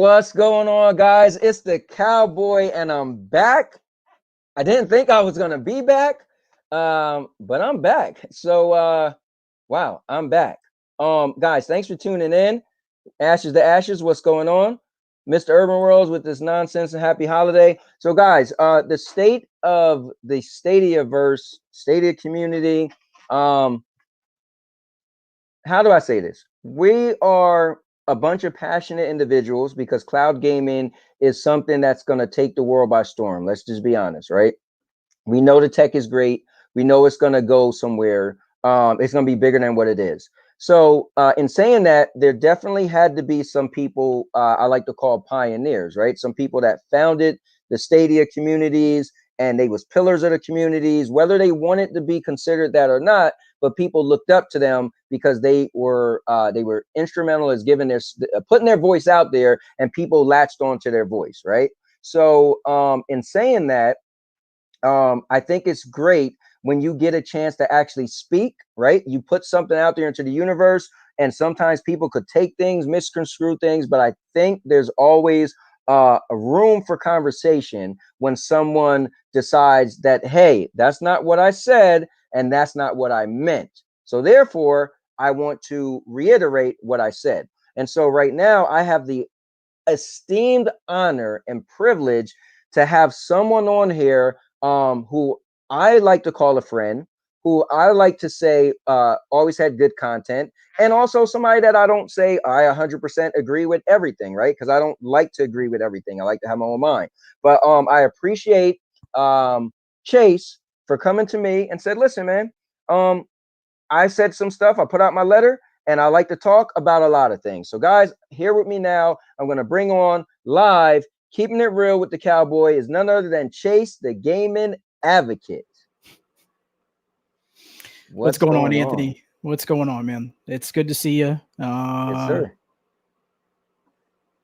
What's going on, guys? It's the Cowboy, and I'm back. I didn't think I was gonna be back, but I'm back. So, wow, I'm back. Guys, thanks for tuning in. Ashes to Ashes, what's going on? Mr. Urban Worlds with this nonsense and happy holiday. So, guys, the state of the Stadiaverse, Stadia community. How do I say this? We are a bunch of passionate individuals because cloud gaming is something that's going to take the world by storm. Let's just be honest, right? We know the tech is great. We know it's going to go somewhere. It's going to be bigger than what it is. So in saying that, there definitely had to be some people I like to call pioneers, right? Some people that founded the Stadia communities, and they was pillars of the communities, whether they wanted to be considered that or not. But people looked up to them because they were instrumental as giving putting their voice out there, and people latched onto their voice, right? So in saying that, I think it's great when you get a chance to actually speak, right? You put something out there into the universe, and sometimes people could take things, misconstrue things, but I think there's always a room for conversation when someone decides that, hey, that's not what I said, and that's not what I meant. So therefore, I want to reiterate what I said. And so right now, I have the esteemed honor and privilege to have someone on here who I like to call a friend, who I like to say always had good content, and also somebody that I don't say I 100% agree with everything, right? Because I don't like to agree with everything. I like to have my own mind. But I appreciate Chase for coming to me and said, listen, man, I said some stuff. I put out my letter, and I like to talk about a lot of things. So, guys, here with me now, I'm going to bring on live, keeping it real with the Cowboy, is none other than Chase, the gaming advocate. What's going on, Anthony? What's going on, man? It's good to see you. Yes, sir.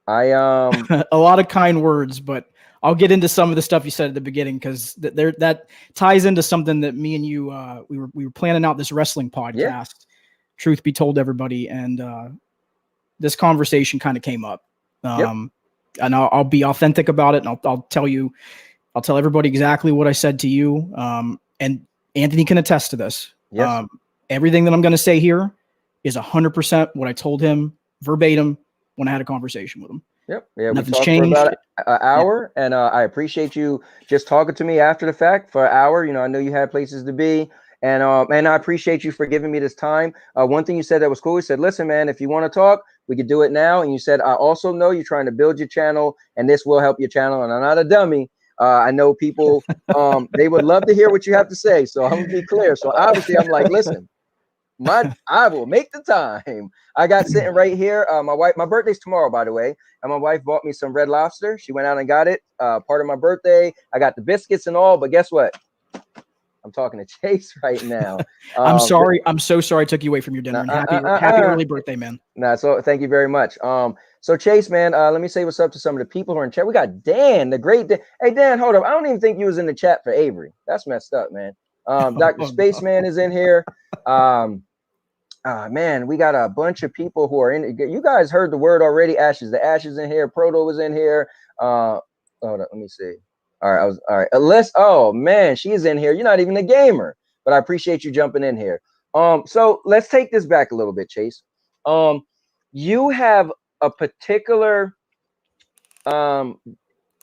A lot of kind words, but I'll get into some of the stuff you said at the beginning, because that ties into something that me and you we were planning out this wrestling podcast. Yeah. Truth be told, everybody, and this conversation kind of came up. And I'll be authentic about it, and I'll tell everybody exactly what I said to you. And Anthony can attest to this. Yes. Everything that I'm going to say here is 100% what I told him verbatim when I had a conversation with him. Yep. Yeah. Nothing's we talked changed. For about an hour, and I appreciate you just talking to me after the fact for an hour. You know, I know you had places to be, and I appreciate you for giving me this time. One thing you said that was cool. You said, listen, man, if you want to talk, we could do it now. And you said, I also know you're trying to build your channel, and this will help your channel. And I'm not a dummy. I know people, they would love to hear what you have to say. So I'm gonna be clear. So obviously I'm like, listen, I will make the time. I got sitting right here. My birthday's tomorrow, by the way. And my wife bought me some Red Lobster. She went out and got it. Part of my birthday. I got the biscuits and all, but guess what? I'm talking to Chase right now. I'm sorry. I'm so sorry I took you away from your dinner. And happy early birthday, man. So thank you very much. So Chase, man, let me say what's up to some of the people who are in chat. We got Dan, the great Dan. Hey, Dan, hold up. I don't even think you was in the chat for Avery. That's messed up, man. Dr. Spaceman is in here. Man, we got a bunch of people who are in. You guys heard the word already. Ashes. The Ashes in here. Proto was in here. Hold up. Let me see. All right. All right. Alyssa. Oh, man, she's in here. You're not even a gamer, but I appreciate you jumping in here. So let's take this back a little bit, Chase. You have a particular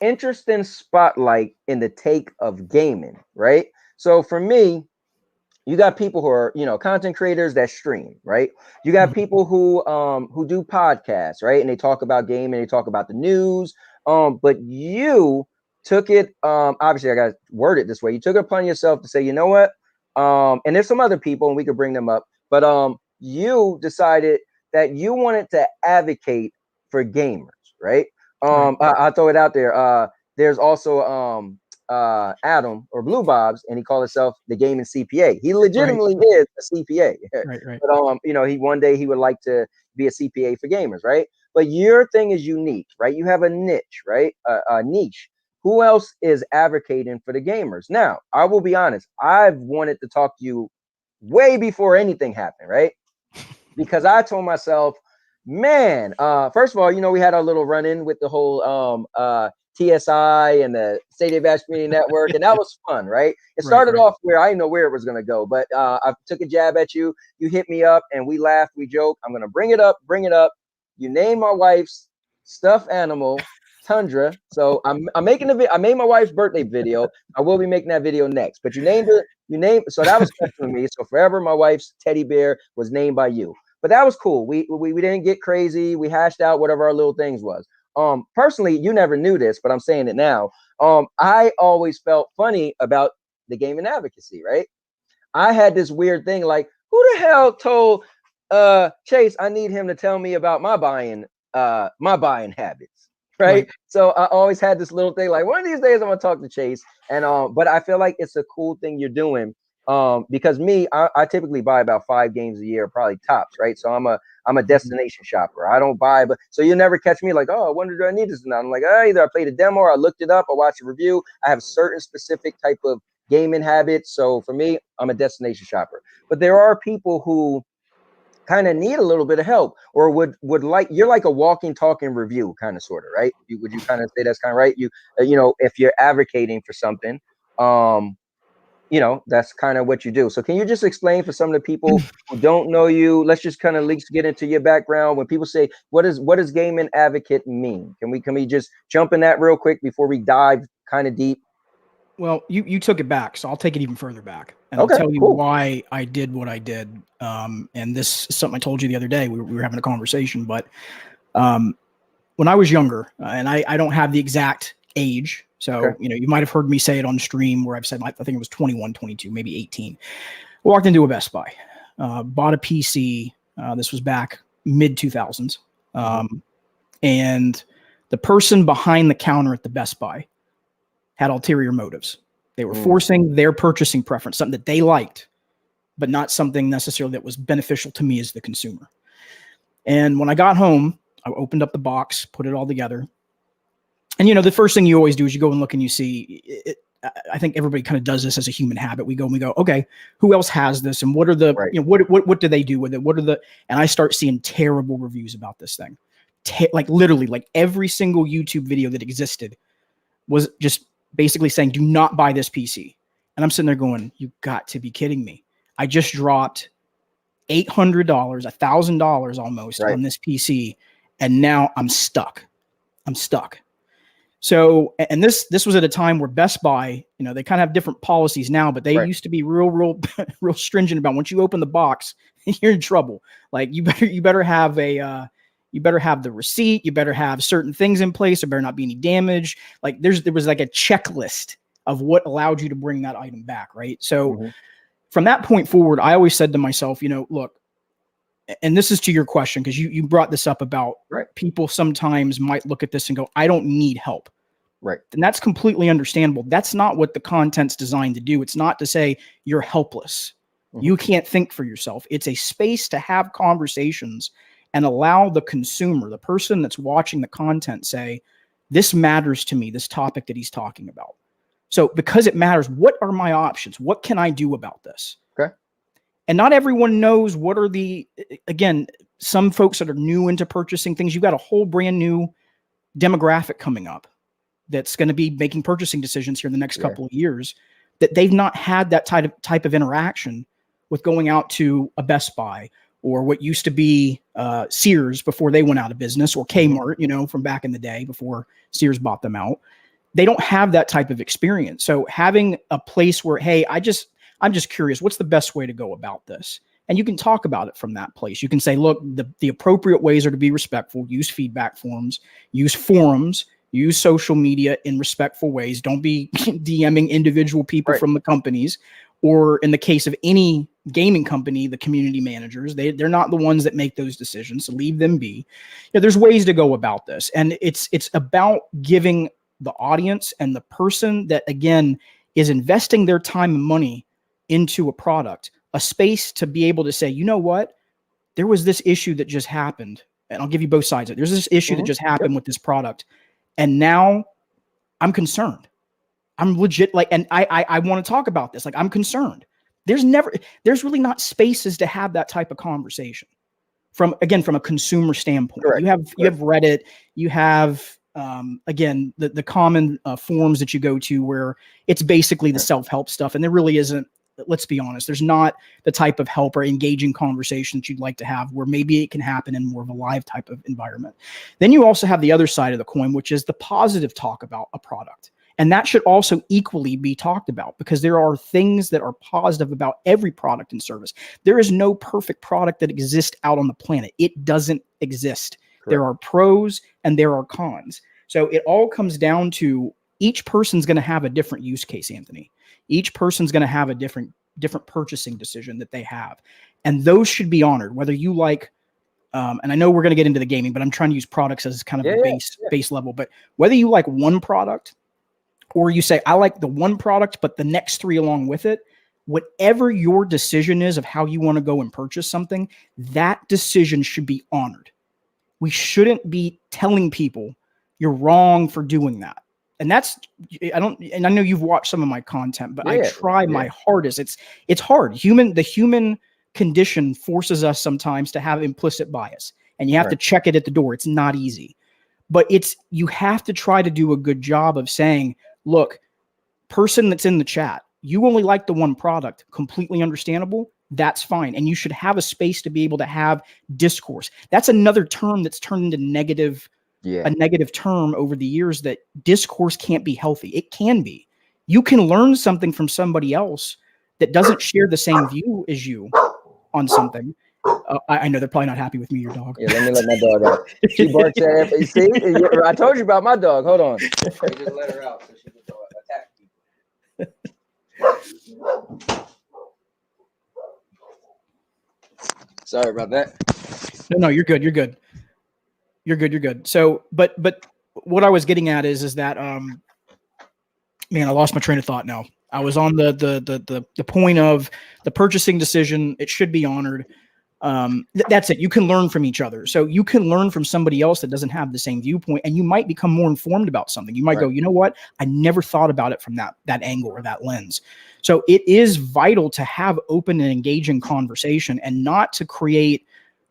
interesting spotlight in the take of gaming, right? So for me, you got people who are, content creators that stream, right? You got people who do podcasts, right? And they talk about gaming, they talk about the news. But you took it, obviously I got to word it this way. You took it upon yourself to say, you know what? And there's some other people, and we could bring them up, but you decided that you wanted to advocate for gamers, right? I'll throw it out there. There's also Adam or Blue Bobs, and he called himself the gaming CPA. He legitimately is a CPA. Right. But he one day he would like to be a CPA for gamers, right? But your thing is unique, right? You have a niche, right? A niche. Who else is advocating for the gamers? Now, I will be honest. I've wanted to talk to you way before anything happened, right? Because I told myself, Man, first of all, we had our little run-in with the whole TSI and the State of Ash Community Network, and that was fun, right? It Right, started right. off where I didn't know where it was gonna go, but I took a jab at you. You hit me up, and we laughed, we joked. I'm gonna bring it up, bring it up. You named my wife's stuffed animal Tundra, so I'm making the I made my wife's birthday video. I will be making that video next, but you named it. You named so that was special to me. So forever, my wife's teddy bear was named by you. But that was cool. We didn't get crazy. We hashed out whatever our little things was. Personally, you never knew this, but I'm saying it now. I always felt funny about the gaming advocacy, right? I had this weird thing like, who the hell told Chase I need him to tell me about my buying habits, right? So I always had this little thing like, one of these days I'm gonna talk to Chase. And but I feel like it's a cool thing you're doing. Because I typically buy about 5 games a year, probably tops, right? So I'm a destination shopper. I don't buy, but so you never catch me like, oh, I wonder do I need this or not? I'm like, either I played a demo or I looked it up, I watched a review. I have certain specific type of gaming habits. So for me, I'm a destination shopper. But there are people who kind of need a little bit of help or would like, you're like a walking talking review kind of sort of, right? Would you kind of say that's kind of right? If you're advocating for something, that's kind of what you do. So can you just explain for some of the people who don't know you, let's just kind of get into your background. When people say, what does gaming advocate mean? Can we just jump in that real quick before we dive kind of deep? Well, you took it back, so I'll take it even further back, and Okay, I'll tell you cool. why I did what I did. And this is something I told you the other day. We were having a conversation, but when I was younger, and I don't have the exact age, so Okay. you might have heard me say it on stream where I've said I think it was 21, 22, maybe 18. Walked into a Best Buy, bought a PC. This was back mid 2000s, and the person behind the counter at the Best Buy had ulterior motives. They were forcing their purchasing preference, something that they liked, but not something necessarily that was beneficial to me as the consumer. And when I got home, I opened up the box, put it all together. And, the first thing you always do is you go and look and you see it. I think everybody kind of does this as a human habit. We go and we go, okay, who else has this? And what are the, what do they do with it? And I start seeing terrible reviews about this thing. Like literally, like every single YouTube video that existed was just basically saying, do not buy this PC. And I'm sitting there going, you got to be kidding me. I just dropped $800, $1,000 almost on this PC. And now I'm stuck. So, and this was at a time where Best Buy, they kind of have different policies now, but they used to be real stringent about once you open the box, you're in trouble. Like you better have you better have the receipt. You better have certain things in place. There better not be any damage. Like there was like a checklist of what allowed you to bring that item back. Right. So from that point forward, I always said to myself, look, and this is to your question, because you brought this up about people sometimes might look at this and go, I don't need help. Right. And that's completely understandable. That's not what the content's designed to do. It's not to say you're helpless. You can't think for yourself. It's a space to have conversations and allow the consumer, the person that's watching the content, say, this matters to me, this topic that he's talking about. So because it matters, what are my options? What can I do about this? Okay. And not everyone knows what are again, some folks that are new into purchasing things, you've got a whole brand new demographic coming up that's going to be making purchasing decisions here in the next couple of years, that they've not had that type of interaction with going out to a Best Buy or what used to be Sears before they went out of business, or Kmart, from back in the day before Sears bought them out. They don't have that type of experience. So having a place where, hey, I'm just curious, what's the best way to go about this? And you can talk about it from that place. You can say, look, the appropriate ways are to be respectful, use feedback forms, use forums, use social media in respectful ways. Don't be DMing individual people from the companies, or in the case of any gaming company, the community managers, they're not the ones that make those decisions. So leave them be. There's ways to go about this. And it's about giving the audience and the person that, again, is investing their time and money into a product, a space to be able to say, you know what, there was this issue that just happened. And I'll give you both sides of it. There's this issue that just happened with this product. And now I'm concerned. I'm legit, and I want to talk about this. Like, I'm concerned. There's really not spaces to have that type of conversation. from a consumer standpoint. Correct. You have Reddit, you have again the common forums that you go to where it's basically the self-help stuff, and there really isn't. Let's be honest, there's not the type of help or engaging conversation that you'd like to have where maybe it can happen in more of a live type of environment. Then you also have the other side of the coin, which is the positive talk about a product. And that should also equally be talked about, because there are things that are positive about every product and service. There is no perfect product that exists out on the planet. It doesn't exist. Correct. There are pros and there are cons. So it all comes down to each person's going to have a different use case, Anthony. Each person's going to have a different purchasing decision that they have. And those should be honored, whether you like, and I know we're going to get into the gaming, but I'm trying to use products as kind of a base level. But whether you like one product, or you say, I like the one product, but the next three along with it, whatever your decision is of how you want to go and purchase something, that decision should be honored. We shouldn't be telling people you're wrong for doing that. And and I know you've watched some of my content, but I try my hardest. It's hard. The human condition forces us sometimes to have implicit bias, and you have to check it at the door. It's not easy, but you have to try to do a good job of saying, look, person that's in the chat, you only like the one product, completely understandable. That's fine. And you should have a space to be able to have discourse. That's another term that's turned into a negative term over the years, that discourse can't be healthy. It can be. You can learn something from somebody else that doesn't share the same view as you on something. I know they're probably not happy with me, your dog. Yeah, let me let my dog out. She barks at you. See, I told you about my dog. Hold on. I just let her out so she can go attack people. Sorry about that. No, you're good. You're good. You're good. So, but what I was getting at is that man, I lost my train of thought now. I was on the point of the purchasing decision. It should be honored. That's it. You can learn from each other. So you can learn from somebody else that doesn't have the same viewpoint, and you might become more informed about something. You might go, you know what? I never thought about it from that angle or that lens. So it is vital to have open and engaging conversation, and not to create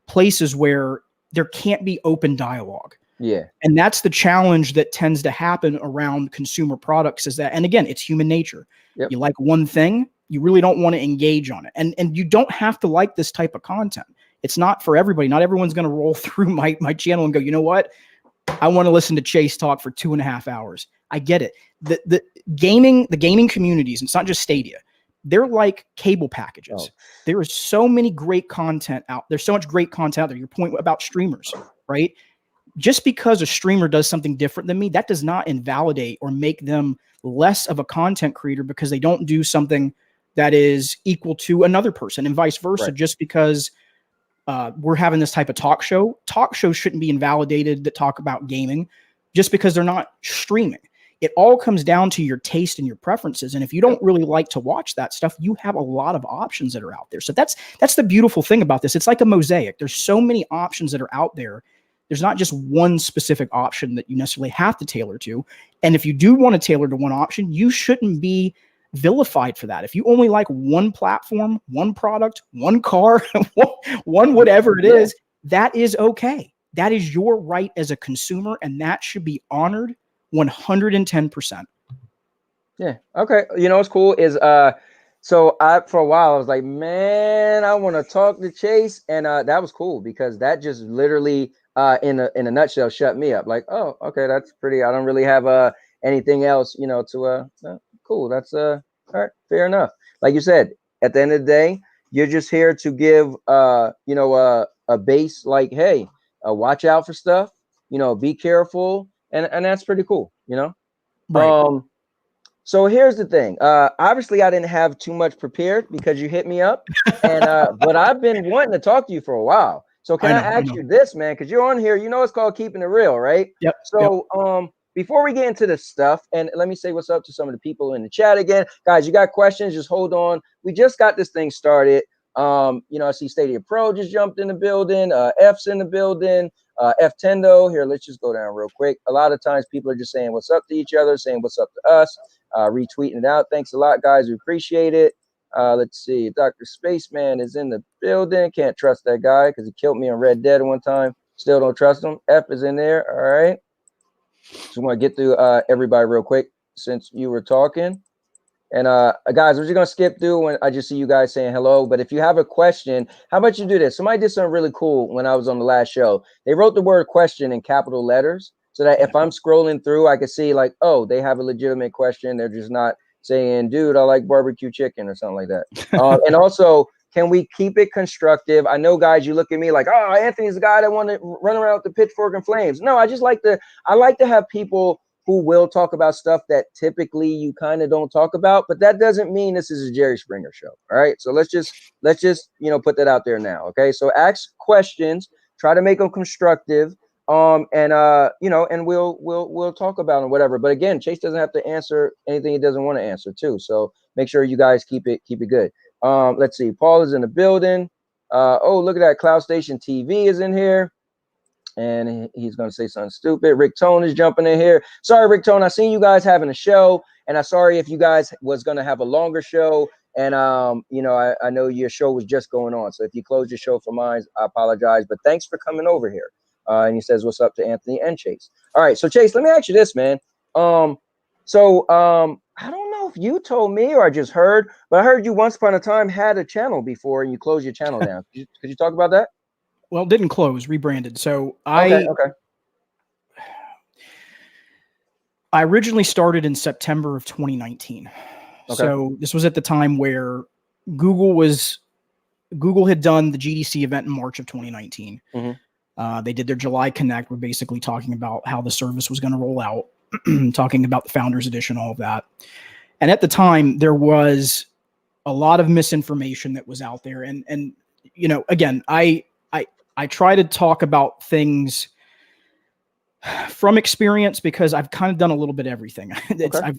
places where there can't be open dialogue. Yeah. And that's the challenge that tends to happen around consumer products, is that, and again, it's human nature. Yep. You like one thing, you really don't want to engage on it. And you don't have to like this type of content. It's not for everybody. Not everyone's going to roll through my channel and go, you know what? I want to listen to Chase talk for 2.5 hours. I get it. The gaming communities, it's not just Stadia. They're like cable packages. Oh. There is so many great content out. There's so much great content out there. Your point about streamers, right? Just because a streamer does something different than me, that does not invalidate or make them less of a content creator because they don't do something that is equal to another person, and vice versa. Right. Just because we're having this type of talk shows shouldn't be invalidated that talk about gaming just because they're not streaming. It all comes down to your taste and your preferences. And if you don't really like to watch that stuff, you have a lot of options that are out there. So that's the beautiful thing about this. It's like a mosaic. There's so many options that are out there. There's not just one specific option that you necessarily have to tailor to. And if you do want to tailor to one option, you shouldn't be vilified for that. If you only like one platform, one product, one car, one whatever it is, that is okay. That is your right as a consumer, and that should be honored 110%. Yeah. Okay. You know what's cool is so for a while I was like, man, I want to talk to Chase, and that was cool because that just literally in a nutshell shut me up. Like, oh, okay, that's pretty. I don't really have anything else, to cool. That's all right, fair enough. Like you said, at the end of the day, you're just here to give a base, like, hey, watch out for stuff, be careful, and that's pretty cool, Right. So here's the thing. Obviously I didn't have too much prepared because you hit me up, and but I've been wanting to talk to you for a while. So can I ask you this, man? Because you're on here, it's called keeping it real, right? Yep. So before we get into this stuff, and let me say what's up to some of the people in the chat again. Guys, you got questions, just hold on. We just got this thing started. I see Stadia Pro just jumped in the building, F's in the building, F10 here, let's just go down real quick. A lot of times people are just saying what's up to each other, saying what's up to us, retweeting it out. Thanks a lot, guys. We appreciate it. Let's see. Dr. Spaceman is in the building. Can't trust that guy because he killed me on Red Dead one time. Still don't trust him. F is in there. All right. Just want to get through everybody real quick since you were talking. And guys, we're just gonna skip through when I just see you guys saying hello. But if you have a question, how about you do this? Somebody did something really cool when I was on the last show. They wrote the word question in capital letters so that if I'm scrolling through, I can see like, oh, they have a legitimate question. They're just not saying, dude, I like barbecue chicken or something like that. And also, can we keep it constructive? I know, guys, you look at me like, oh, Anthony's the guy that want to run around with the pitchfork and flames. No, I like to have people who will talk about stuff that typically you kind of don't talk about, but that doesn't mean this is a Jerry Springer show. All right. So let's just, put that out there now. Okay. So ask questions, try to make them constructive. And we'll talk about them, whatever. But again, Chase doesn't have to answer anything he doesn't want to answer too. So make sure you guys keep it good. Let's see. Paul is in the building. Oh, look at that. Cloud Station TV is in here. And he's going to say something stupid. Rick Tone is jumping in here. Sorry, Rick Tone. I seen you guys having a show, and I'm sorry if you guys was going to have a longer show. And, I know your show was just going on. So if you closed your show for mine, I apologize. But thanks for coming over here. And he says, what's up to Anthony and Chase. All right. So, Chase, let me ask you this, man. I don't know if you told me or I just heard, but I heard you once upon a time had a channel before and you closed your channel down. Could you talk about that? Well, it didn't close, rebranded. So okay. I originally started in September of 2019. Okay. So this was at the time where Google had done the GDC event in March of 2019. Mm-hmm. They did their July Connect. We're basically talking about how the service was going to roll out, talking about the Founders Edition, all of that. And at the time, there was a lot of misinformation that was out there. And again, I try to talk about things from experience because I've kind of done a little bit of everything.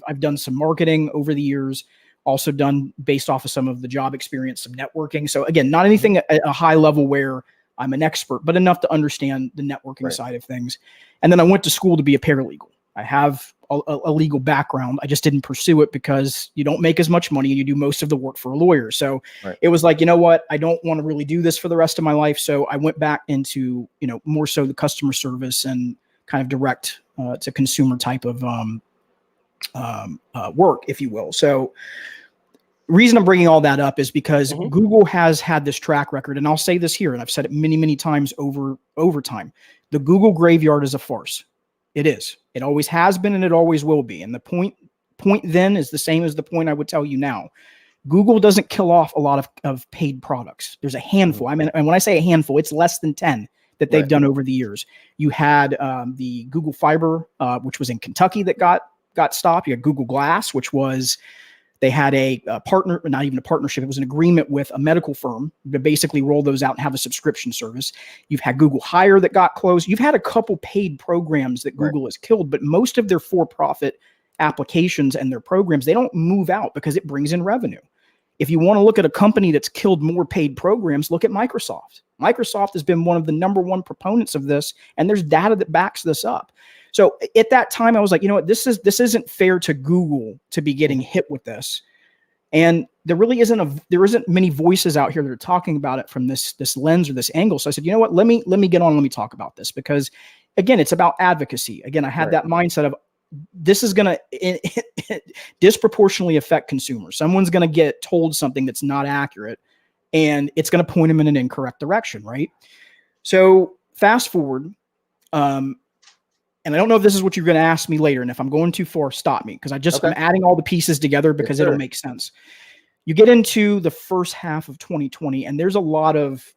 I've done some marketing over the years, also done based off of some of the job experience, some networking. So again, not anything at a high level where I'm an expert, but enough to understand the networking side of things. And then I went to school to be a paralegal. I have a legal background. I just didn't pursue it because you don't make as much money and you do most of the work for a lawyer. So it was like, you know what, I don't want to really do this for the rest of my life. So I went back into, more so the customer service and kind of direct to consumer type of work, if you will. So reason I'm bringing all that up is because Google has had this track record, and I'll say this here, and I've said it many, many times over time. The Google graveyard is a farce. It is. It always has been, and it always will be. And the point then is the same as the point I would tell you now. Google doesn't kill off a lot of paid products. There's a handful. I mean, and when I say a handful, it's less than 10 that they've done over the years. You had the Google Fiber, which was in Kentucky, that got stopped. You had Google Glass, which was they had a partner, not even a partnership. It was an agreement with a medical firm to basically roll those out and have a subscription service. You've had Google Hire that got closed. You've had a couple paid programs that Google has killed, but most of their for-profit applications and their programs, they don't move out because it brings in revenue. If you want to look at a company that's killed more paid programs, look at Microsoft. Microsoft has been one of the number one proponents of this, and there's data that backs this up. So at that time, I was like, you know what, this isn't fair to Google to be getting hit with this. And there really isn't many voices out here that are talking about it from this lens or this angle. So I said, you know what, let me get on, let me talk about this, because again, it's about advocacy. Again, I had that mindset of this is going to disproportionately affect consumers. Someone's going to get told something that's not accurate, and it's going to point them in an incorrect direction, right? So fast forward, and I don't know if this is what you're going to ask me later, and if I'm going too far, stop me, because I'm adding all the pieces together because it'll make sense. You get into the first half of 2020, and there's a lot of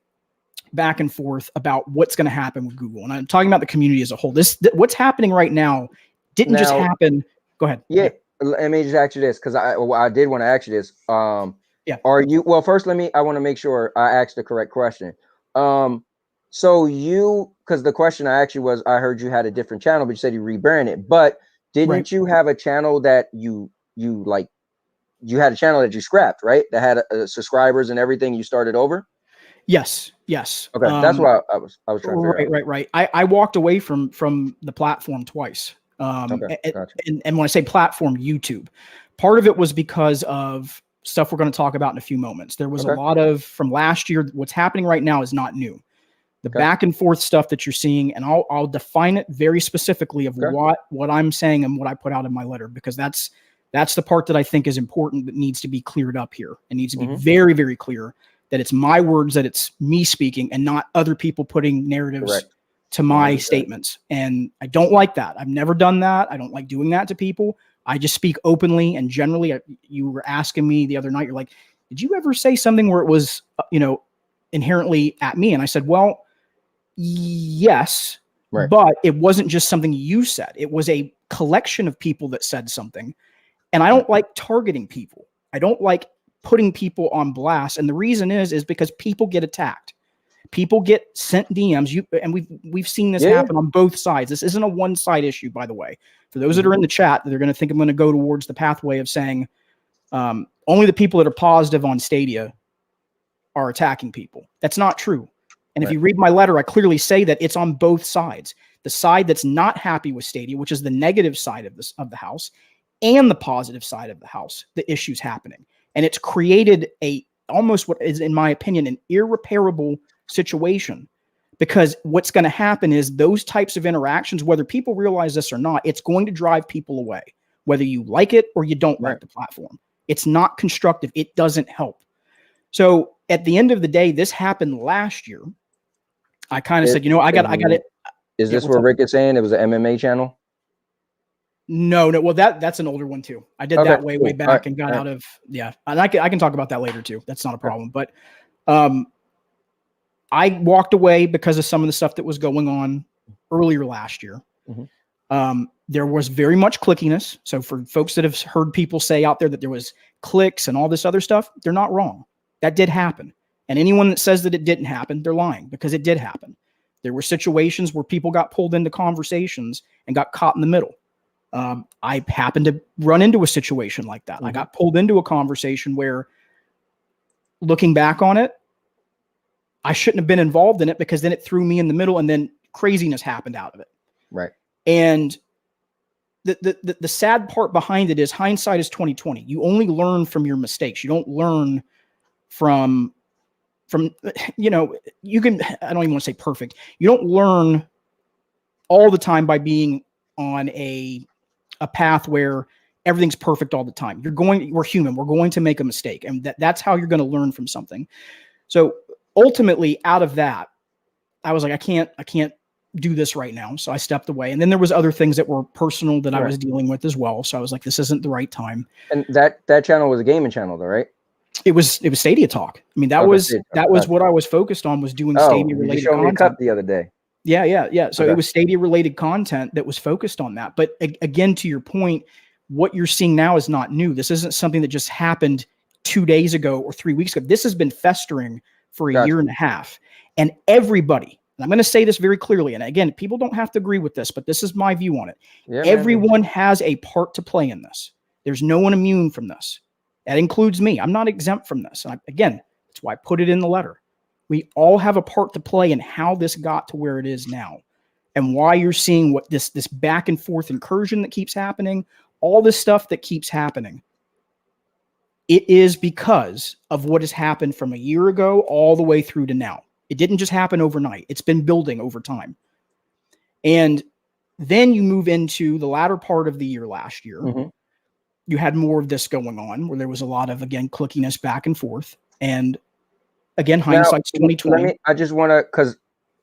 back and forth about what's going to happen with Google, and I'm talking about the community as a whole. What's happening right now didn't just happen. Go ahead. Yeah, let me just ask you this, because I did want to ask you this. Are you, well, first, I want to make sure I asked the correct question. So because the question I asked you was, I heard you had a different channel, but you said you rebranded, but didn't you have a channel that you had a channel that you scrapped, right? That had subscribers and everything, you started over? Yes. Okay. That's why I was trying to figure out. Right. I walked away from the platform twice. Gotcha. And when I say platform, YouTube, part of it was because of stuff we're going to talk about in a few moments. There was a Okay. lot of, from last year, what's happening right now is not new. The back and forth stuff that you're seeing, and I'll define it very specifically of what I'm saying and what I put out in my letter, because that's the part that I think is important, that needs to be cleared up here. It needs to be very, very clear that it's my words, that it's me speaking, and not other people putting narratives to my statements. And I don't like that. I've never done that. I don't like doing that to people. I just speak openly and generally. You were asking me the other night, you're like, did you ever say something where it was, inherently at me? And I said, well, yes, but it wasn't just something you said. It was a collection of people that said something. And I don't like targeting people. I don't like putting people on blast. And the reason is because people get attacked. People get sent DMs. And we've seen this happen on both sides. This isn't a one-side issue, by the way. For those that are in the chat, they're going to think I'm going to go towards the pathway of saying only the people that are positive on Stadia are attacking people. That's not true. And if you read my letter, I clearly say that it's on both sides. The side that's not happy with Stadia, which is the negative side of the house, and the positive side of the house, the issues happening. And it's created almost what is, in my opinion, an irreparable situation, because what's going to happen is those types of interactions, whether people realize this or not, it's going to drive people away, whether you like it or you don't like the platform. It's not constructive. It doesn't help. So at the end of the day, this happened last year. I kind of said, I got it. Is this where Rick is saying it was an MMA channel? No. Well, that's an older one too. I did that way back and got out of, and I can talk about that later too. That's not a problem. But I walked away because of some of the stuff that was going on earlier last year. There was very much clickiness. So for folks that have heard people say out there that there was clicks and all this other stuff, they're not wrong. That did happen. And anyone that says that it didn't happen, they're lying, because it did happen. There were situations where people got pulled into conversations and got caught in the middle. I happened to run into a situation like that. I got pulled into a conversation where, looking back on it, I shouldn't have been involved in it, because then it threw me in the middle and then craziness happened out of it. Right. And the sad part behind it is hindsight is 20/20. You only learn from your mistakes. You don't learn from you can, I don't even want to say perfect. You don't learn all the time by being on a path where everything's perfect all the time. We're human. We're going to make a mistake. And that's how you're going to learn from something. So ultimately, out of that, I was like, I can't do this right now. So I stepped away. And then there was other things that were personal that I was dealing with as well. So I was like, this isn't the right time. And that channel was a gaming channel though, right? It was Stadia talk. I mean, that was what I was focused on, was doing Stadia related content. You showed me a cup the other day. Yeah. So it was Stadia related content that was focused on that. But again, to your point, what you're seeing now is not new. This isn't something that just happened 2 days ago or 3 weeks ago. This has been festering for a year and a half. And everybody, and I'm going to say this very clearly, and again, people don't have to agree with this, but this is my view on it. Yeah, everyone has a part to play in this. There's no one immune from this. That includes me. I'm not exempt from this. Again, that's why I put it in the letter. We all have a part to play in how this got to where it is now, and why you're seeing what this back and forth incursion that keeps happening, all this stuff that keeps happening. It is because of what has happened from a year ago all the way through to now. It didn't just happen overnight. It's been building over time. And then you move into the latter part of the year last year. You had more of this going on, where there was a lot of, again, clickiness back and forth. And again, hindsight's 20/20. I just want to, because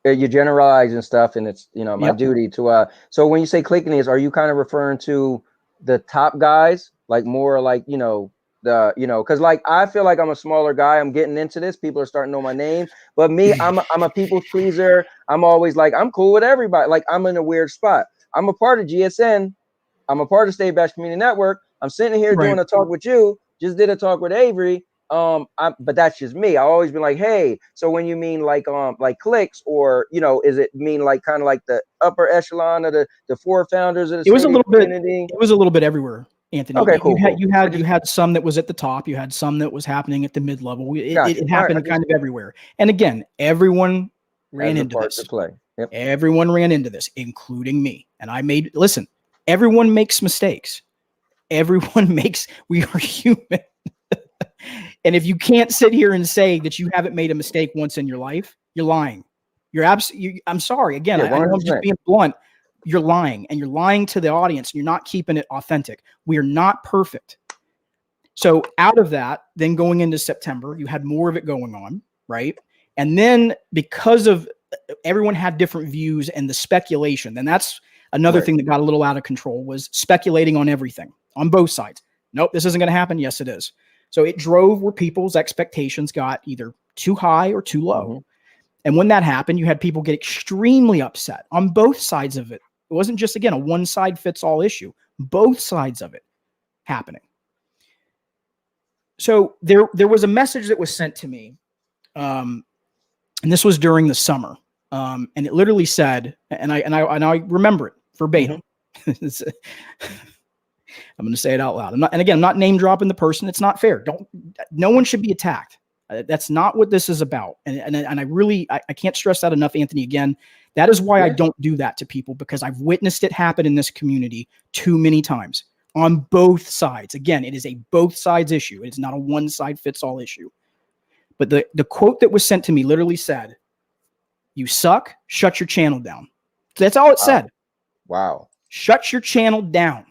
you generalize and stuff, and it's, my duty to, so when you say clickiness, are you kind of referring to the top guys, like more like, because like, I feel like I'm a smaller guy. I'm getting into this. People are starting to know my name, but me, I'm a people pleaser. I'm always like, I'm cool with everybody. Like, I'm in a weird spot. I'm a part of GSN. I'm a part of State Bash Community Network. I'm sitting here doing a talk with you. Just did a talk with Avery. But that's just me. I always been like, hey, so when you mean like clicks, or is it mean like kind of like the upper echelon of the four founders of the community? It was a little bit everywhere, Anthony. Okay, cool. You had some that was at the top. You had some that was happening at the mid level. It happened kind of everywhere. And again, everyone ran into this. Everyone ran into this, including me. And listen, everyone makes mistakes. We are human. And if you can't sit here and say that you haven't made a mistake once in your life, you're lying. I'm sorry. Again, I know I'm just being blunt. You're lying, and you're lying to the audience, and you're not keeping it authentic. We are not perfect. So out of that, then going into September, you had more of it going on, right? And then because of everyone had different views and the speculation, and that's another thing that got a little out of control, was speculating on everything on both sides. Nope, this isn't going to happen. Yes, it is. So it drove where people's expectations got either too high or too low. Mm-hmm. And when that happened, you had people get extremely upset on both sides of it. It wasn't just, again, a one-size-fits-all issue. Both sides of it happening. So there was a message that was sent to me, and this was during the summer, and it literally said, and I remember it verbatim. Mm-hmm. I'm going to say it out loud. I'm not name dropping the person. It's not fair. No one should be attacked. That's not what this is about. And I really, I can't stress that enough, Anthony. Again, that is why I don't do that to people, because I've witnessed it happen in this community too many times on both sides. Again, it is a both sides issue. It's not a one side fits all issue. But the quote that was sent to me literally said, "You suck, shut your channel down." That's all it said. Wow. Shut your channel down.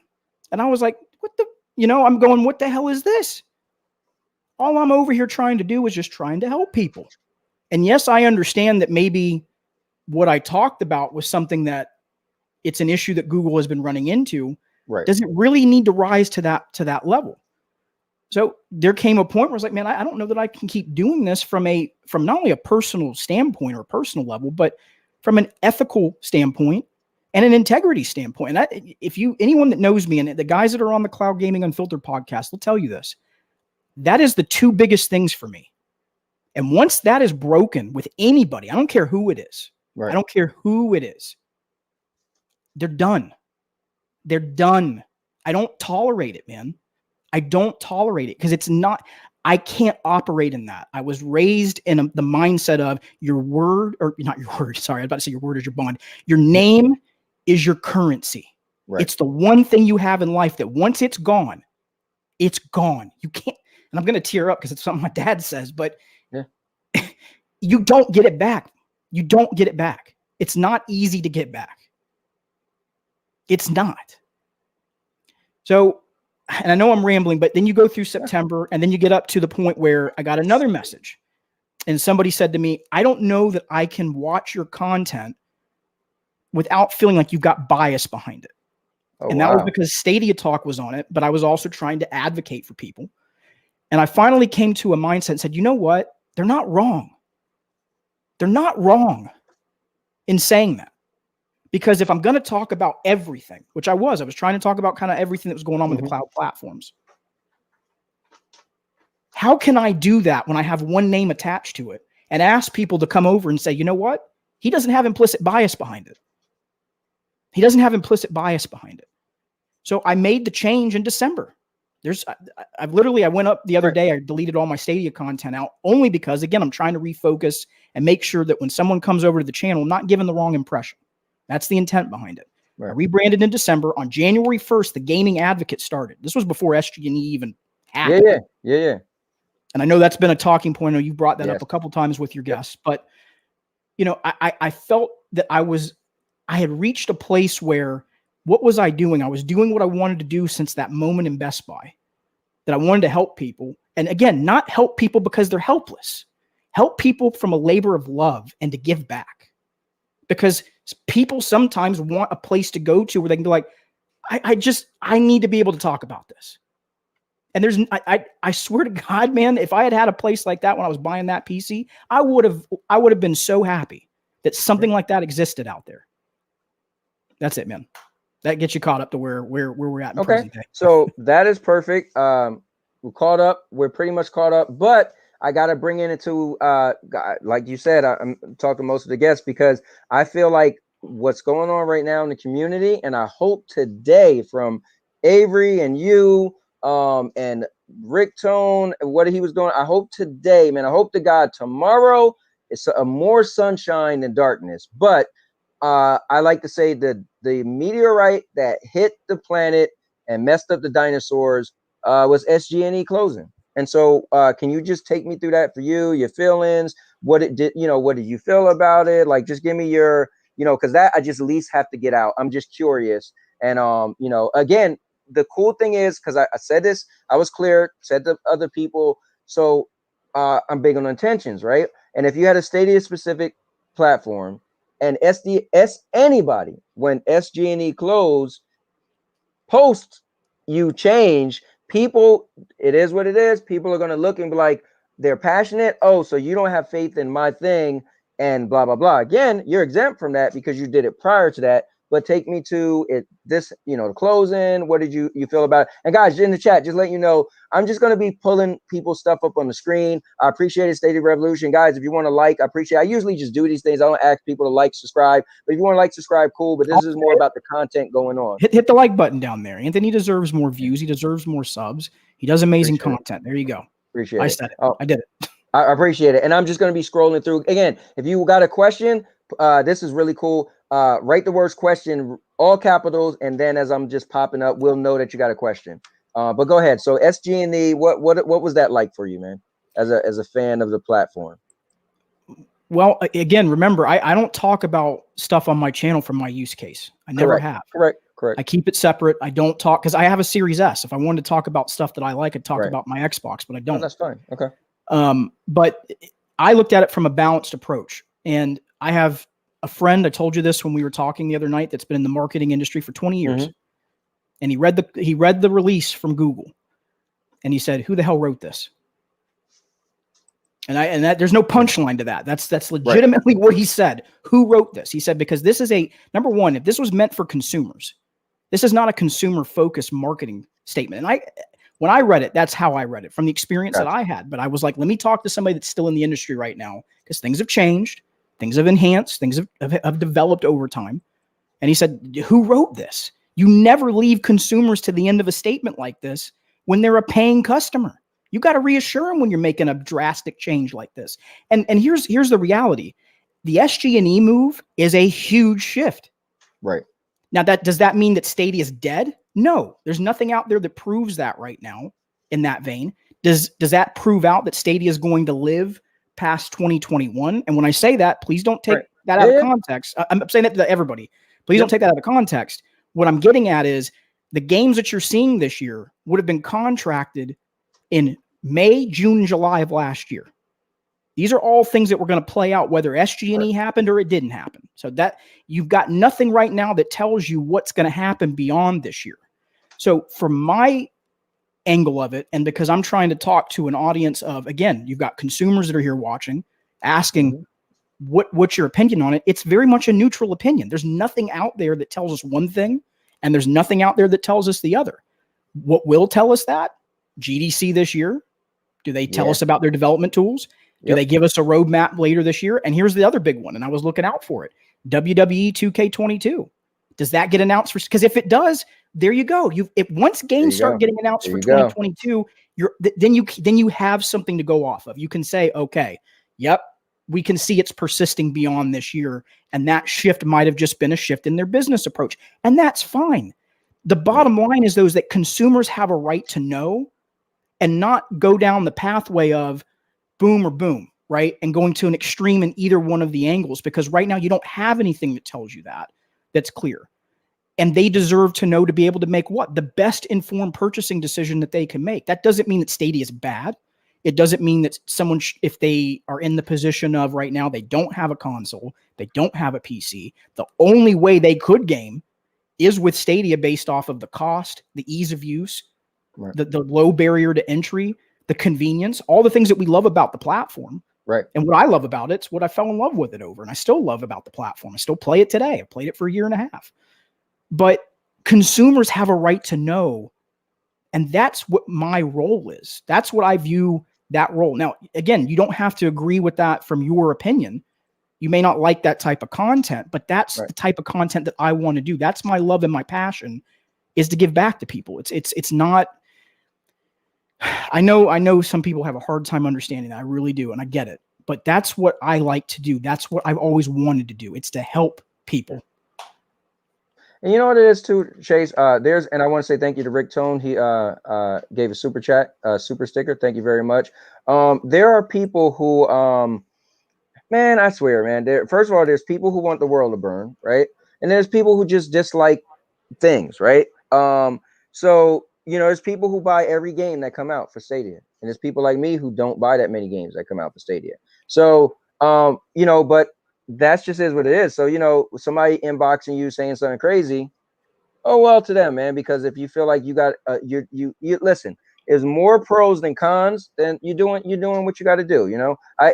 And I was like, I'm going, what the hell is this? All I'm over here trying to do is just trying to help people. And yes, I understand that maybe what I talked about was something that it's an issue that Google has been running into. Right. Does it really need to rise to that level? So there came a point where I was like, man, I don't know that I can keep doing this from not only a personal standpoint or a personal level, but from an ethical standpoint and an integrity standpoint. And anyone that knows me, and the guys that are on the Cloud Gaming Unfiltered podcast will tell you this, that is the two biggest things for me. And once that is broken with anybody, I don't care who it is. Right. I don't care who it is. They're done. They're done. I don't tolerate it, man. I don't tolerate it because it's not, I can't operate in that. I was raised in the mindset of your word, or not your word. Sorry, I was about to say your word is your bond. Your name is your currency. Right. It's the one thing you have in life that once it's gone, it's gone. You can't, and I'm going to tear up because it's something my dad says, but you don't get it back. You don't get it back. It's not easy to get back. It's not. So, and I know I'm rambling, but then you go through September and then you get up to the point where I got another message and somebody said to me, I don't know that I can watch your content without feeling like you've got bias behind it. Oh, and that was because Stadia Talk was on it, but I was also trying to advocate for people. And I finally came to a mindset and said, you know what? They're not wrong. They're not wrong in saying that. Because if I'm going to talk about everything, which I was trying to talk about kind of everything that was going on with the cloud platforms. How can I do that when I have one name attached to it and ask people to come over and say, you know what? He doesn't have implicit bias behind it. He doesn't have implicit bias behind it. So I made the change in December. I went up the other day, I deleted all my Stadia content out only because, again, I'm trying to refocus and make sure that when someone comes over to the channel, I'm not giving the wrong impression. That's the intent behind it. Right. I rebranded in December. On January 1st, the Gaming Advocate started. This was before SG&E even happened. Yeah. And I know that's been a talking point. I know you brought that up a couple times with your guests. But, I felt that I had reached a place where, what was I doing? I was doing what I wanted to do since that moment in Best Buy, that I wanted to help people. And again, not help people because they're helpless. Help people from a labor of love and to give back. Because people sometimes want a place to go to where they can be like, I need to be able to talk about this. And I swear to God, man, if I had had a place like that when I was buying that PC, I would have been so happy that something like that existed out there. That's it, man. That gets you caught up to where we're at in present day. So that is perfect. We're caught up. We're pretty much caught up, but I got to bring into, like you said, I'm talking to most of the guests because I feel like what's going on right now in the community, and I hope today from Avery and you and Rick Tone and what he was doing, I hope today, man, I hope to God tomorrow it's a more sunshine than darkness. But I like to say that the meteorite that hit the planet and messed up the dinosaurs was SG&E closing. And so can you just take me through that for you, your feelings, what it did, what did you feel about it? Like, just give me your, because that I just at least have to get out. I'm just curious. And, again, the cool thing is, because I said this, I was clear, said to other people. So I'm big on intentions, right? And if you had a Stadia specific platform and anybody, when SG&E closed, post you change, people, it is what it is. People are going to look and be like, they're passionate. Oh, so you don't have faith in my thing and blah, blah, blah. Again, you're exempt from that because you did it prior to that. But take me to it, this, the closing. What did you feel about it? And guys, in the chat, just let you know, I'm just going to be pulling people's stuff up on the screen. I appreciate it, State of Revolution. Guys, if you want to like, I appreciate it. I usually just do these things. I don't ask people to like, subscribe. But if you want to like, subscribe, cool. But this is more about the content going on. Hit the like button down there. Anthony deserves more views. He deserves more subs. He does amazing content. There you go. Appreciate it. I said it. I did it. I appreciate it. And I'm just going to be scrolling through. Again, if you got a question, this is really cool. Write the words question, all capitals, and then as I'm just popping up, we'll know that you got a question. But go ahead. So SG&E, what was that like for you, man, as a fan of the platform? Well, again, remember, I don't talk about stuff on my channel from my use case. I never have. Correct. I keep it separate. I don't talk because I have a Series S. If I wanted to talk about stuff that I like, I'd talk about my Xbox, but I don't. Oh, that's fine. Okay. But I looked at it from a balanced approach. And I have a friend, I told you this when we were talking the other night, that's been in the marketing industry for 20 years. And he read the release from Google. And he said, "Who the hell wrote this?" And there's no punchline to that. That's legitimately what he said. Who wrote this? He said, because this is number one, if this was meant for consumers, this is not a consumer focused marketing statement. And when I read it, that's how I read it from the experience that I had. But I was like, let me talk to somebody that's still in the industry right now, because things have changed, things have enhanced, things have developed over time. And he said, who wrote this? You never leave consumers to the end of a statement like this when they're a paying customer. You got to reassure them when you're making a drastic change like this. And here's the reality. The SG&E move is a huge shift. Right. Now, does that mean that Stadia is dead? No, there's nothing out there that proves that right now in that vein. Does that prove out that Stadia is going to live past 2021? And when I say that, please don't take that out of context. I'm saying that to everybody. Please don't take that out of context. What I'm getting at is the games that you're seeing this year would have been contracted in May, June, July of last year. These are all things that were going to play out, whether SG&E happened or it didn't happen. So that you've got nothing right now that tells you what's going to happen beyond this year. So from my angle of it, and because I'm trying to talk to an audience of, again, you've got consumers that are here watching, asking what's your opinion on it. It's very much a neutral opinion. There's nothing out there that tells us one thing, and there's nothing out there that tells us the other. What will tell us that? GDC this year. Do they tell us about their development tools? Do they give us a roadmap later this year? And here's the other big one, and I was looking out for it. WWE 2K22. Does that get announced? Because if it does, there you go. Once games start getting announced for 2022, then you have something to go off of. You can say, okay, yep, we can see it's persisting beyond this year, and that shift might have just been a shift in their business approach, and that's fine. The bottom line is that consumers have a right to know and not go down the pathway of boom or boom, right? And going to an extreme in either one of the angles, because right now you don't have anything that tells you that's clear. And they deserve to know, to be able to make the best informed purchasing decision that they can make. That doesn't mean that Stadia is bad. It doesn't mean that someone, if they are in the position of right now, they don't have a console, they don't have a PC, the only way they could game is with Stadia based off of the cost, the ease of use, the low barrier to entry, the convenience, all the things that we love about the platform. Right. And what I love about it's what I fell in love with it over. And I still love about the platform. I still play it today. I played it for a year and a half. But consumers have a right to know. And that's what my role is. That's what I view that role. Now, again, you don't have to agree with that from your opinion. You may not like that type of content, but that's the type of content that I want to do. That's my love and my passion, is to give back to people. It's not, I know some people have a hard time understanding that. I really do. And I get it, but that's what I like to do. That's what I've always wanted to do. It's to help people. And you know what it is too, Chase? And I want to say thank you to Rick Tone. He gave a super chat, super sticker. Thank you very much. There are people who man, I swear, man. First of all, there's people who want the world to burn, right? And there's people who just dislike things, right? So there's people who buy every game that come out for Stadia, and there's people like me who don't buy that many games that come out for Stadia. So but that's just is what it is. So somebody inboxing you saying something crazy, oh well, to them, man. Because if you feel like you got you listen, there's more pros than cons. Then you're doing what you got to do.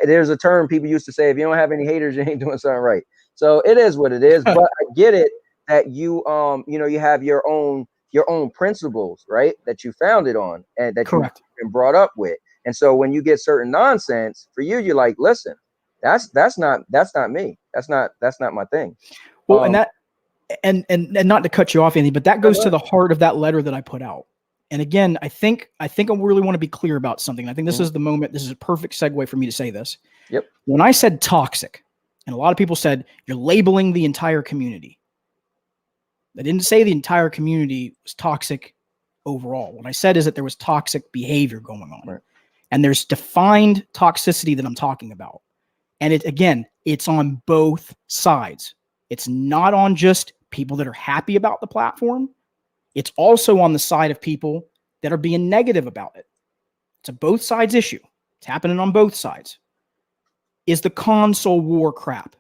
There's a term people used to say: if you don't have any haters, you ain't doing something right. So it is what it is. But I get it that you you have your own principles, right? That you founded on and that you've been brought up with. And so when you get certain nonsense, for you, you're like, listen, that's not me. That's not my thing. Well, and not to cut you off, Andy, but that goes to the heart of that letter that I put out. And again, I think I really want to be clear about something. I think this is the moment. This is a perfect segue for me to say this. Yep. When I said toxic, and a lot of people said you're labeling the entire community. I didn't say the entire community was toxic overall. What I said is that there was toxic behavior going on. Right. And there's defined toxicity that I'm talking about. And it's on both sides. It's not on just people that are happy about the platform. It's also on the side of people that are being negative about it. It's a both sides issue. It's happening on both sides. Is the console war crap?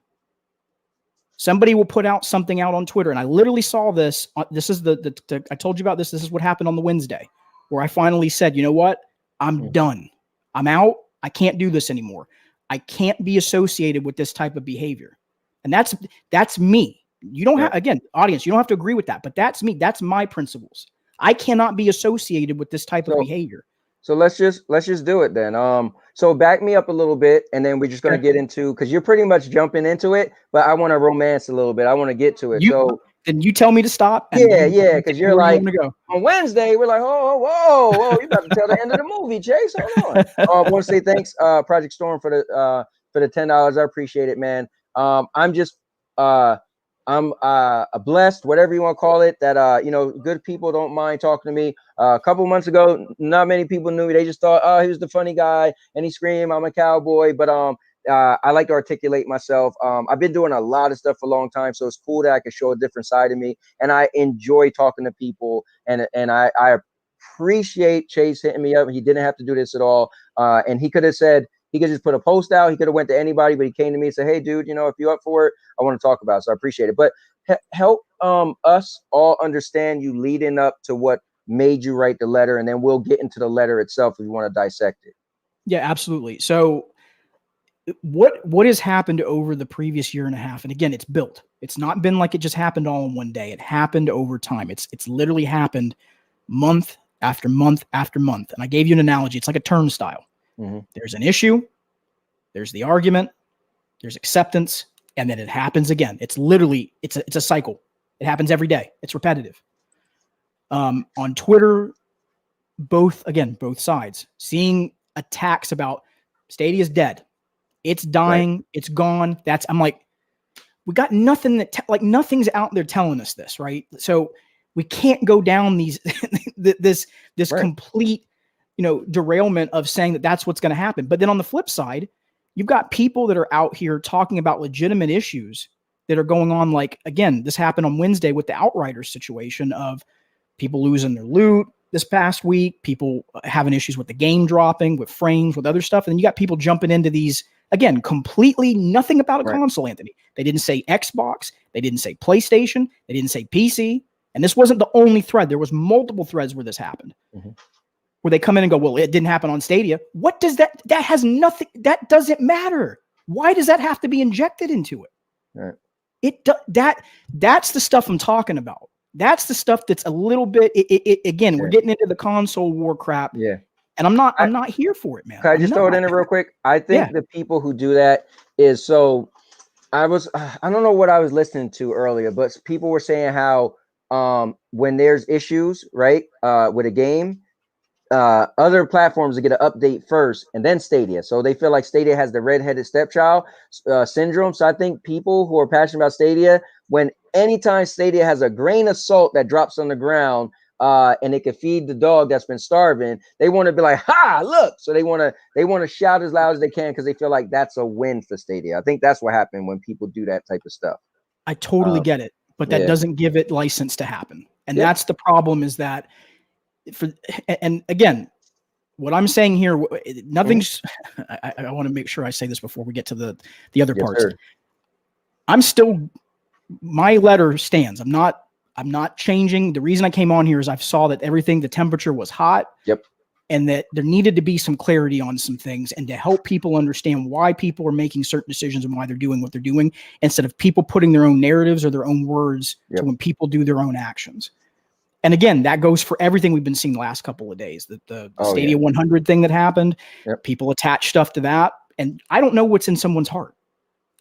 Somebody will put out something out on Twitter, and I literally saw this. This is I told you about this. This is what happened on the Wednesday, where I finally said, you know what? I'm done. I'm out. I can't do this anymore. I can't be associated with this type of behavior. And that's me. You don't have, again, audience, you don't have to agree with that, but that's me. That's my principles. I cannot be associated with this type of behavior. So let's just do it then. So back me up a little bit, and then we're just gonna get into, because you're pretty much jumping into it, but I want to romance a little bit. I want to get to it. Then you tell me to stop. Yeah, because you're like, on Wednesday, we're like, whoa, you about to tell the end of the movie, Chase. Hold on. I want to say thanks, Project Storm, for the $10. I appreciate it, man. I'm just I'm blessed, whatever you want to call it, that good people don't mind talking to me. A couple months ago, not many people knew me. They just thought, oh, he was the funny guy and he screamed, I'm a cowboy. But I like to articulate myself. I've been doing a lot of stuff for a long time, so it's cool that I can show a different side of me, and I enjoy talking to people, and I appreciate Chase hitting me up. He didn't have to do this at all, and he could have said, he could just put a post out. He could have went to anybody, but he came to me and said, hey, dude, if you're up for it, I want to talk about it. So I appreciate it. But help us all understand you leading up to what made you write the letter, and then we'll get into the letter itself if you want to dissect it. Yeah, absolutely. So what has happened over the previous year and a half? And again, it's built. It's not been like it just happened all in one day. It happened over time. It's literally happened month after month after month. And I gave you an analogy. It's like a turnstile. Mm-hmm. There's an issue, there's the argument, there's acceptance, and then it happens again. It's literally, it's a cycle. It happens every day. It's repetitive. On Twitter, both sides, seeing attacks about Stadia's dead. It's dying. Right. It's gone. I'm like, we got nothing nothing's out there telling us this, right? So we can't go down this right. complete, derailment of saying that that's what's going to happen. But then on the flip side, you've got people that are out here talking about legitimate issues that are going on. Like, again, this happened on Wednesday with the Outriders situation of people losing their loot this past week, people having issues with the game dropping, with frames, with other stuff. And then you got people jumping into these, again, completely nothing about a right. console, Anthony. They didn't say Xbox. They didn't say PlayStation. They didn't say PC. And this wasn't the only thread. There was multiple threads where this happened. Mm-hmm. Where they come in and go, well, it didn't happen on Stadia. What does that has nothing, that doesn't matter. Why does that have to be injected into it? Right. That's the stuff I'm talking about. That's the stuff that's a little bit, again, we're getting into the console war crap. Yeah. And I'm not here for it, man. Can I just throw it in there real quick? I think the people who do that is, so I don't know what I was listening to earlier, but people were saying how when there's issues, right, with a game, other platforms to get an update first and then Stadia. So they feel like Stadia has the redheaded stepchild syndrome. So I think people who are passionate about Stadia, when anytime Stadia has a grain of salt that drops on the ground, and it could feed the dog that's been starving, they want to be like, ha, look. So they want to shout as loud as they can because they feel like that's a win for Stadia. I think that's what happened when people do that type of stuff. I totally get it, but that doesn't give it license to happen. And that's the problem, is that and again, what I'm saying here, nothing's, I want to make sure I say this before we get to the other parts. Sir. I'm still, my letter stands. I'm not changing. The reason I came on here is I saw that the temperature was hot. Yep. And that there needed to be some clarity on some things, and to help people understand why people are making certain decisions and why they're doing what they're doing, instead of people putting their own narratives or their own words to when people do their own actions. And again, that goes for everything we've been seeing the last couple of days. The Stadia 100 thing that happened, people attach stuff to that. And I don't know what's in someone's heart.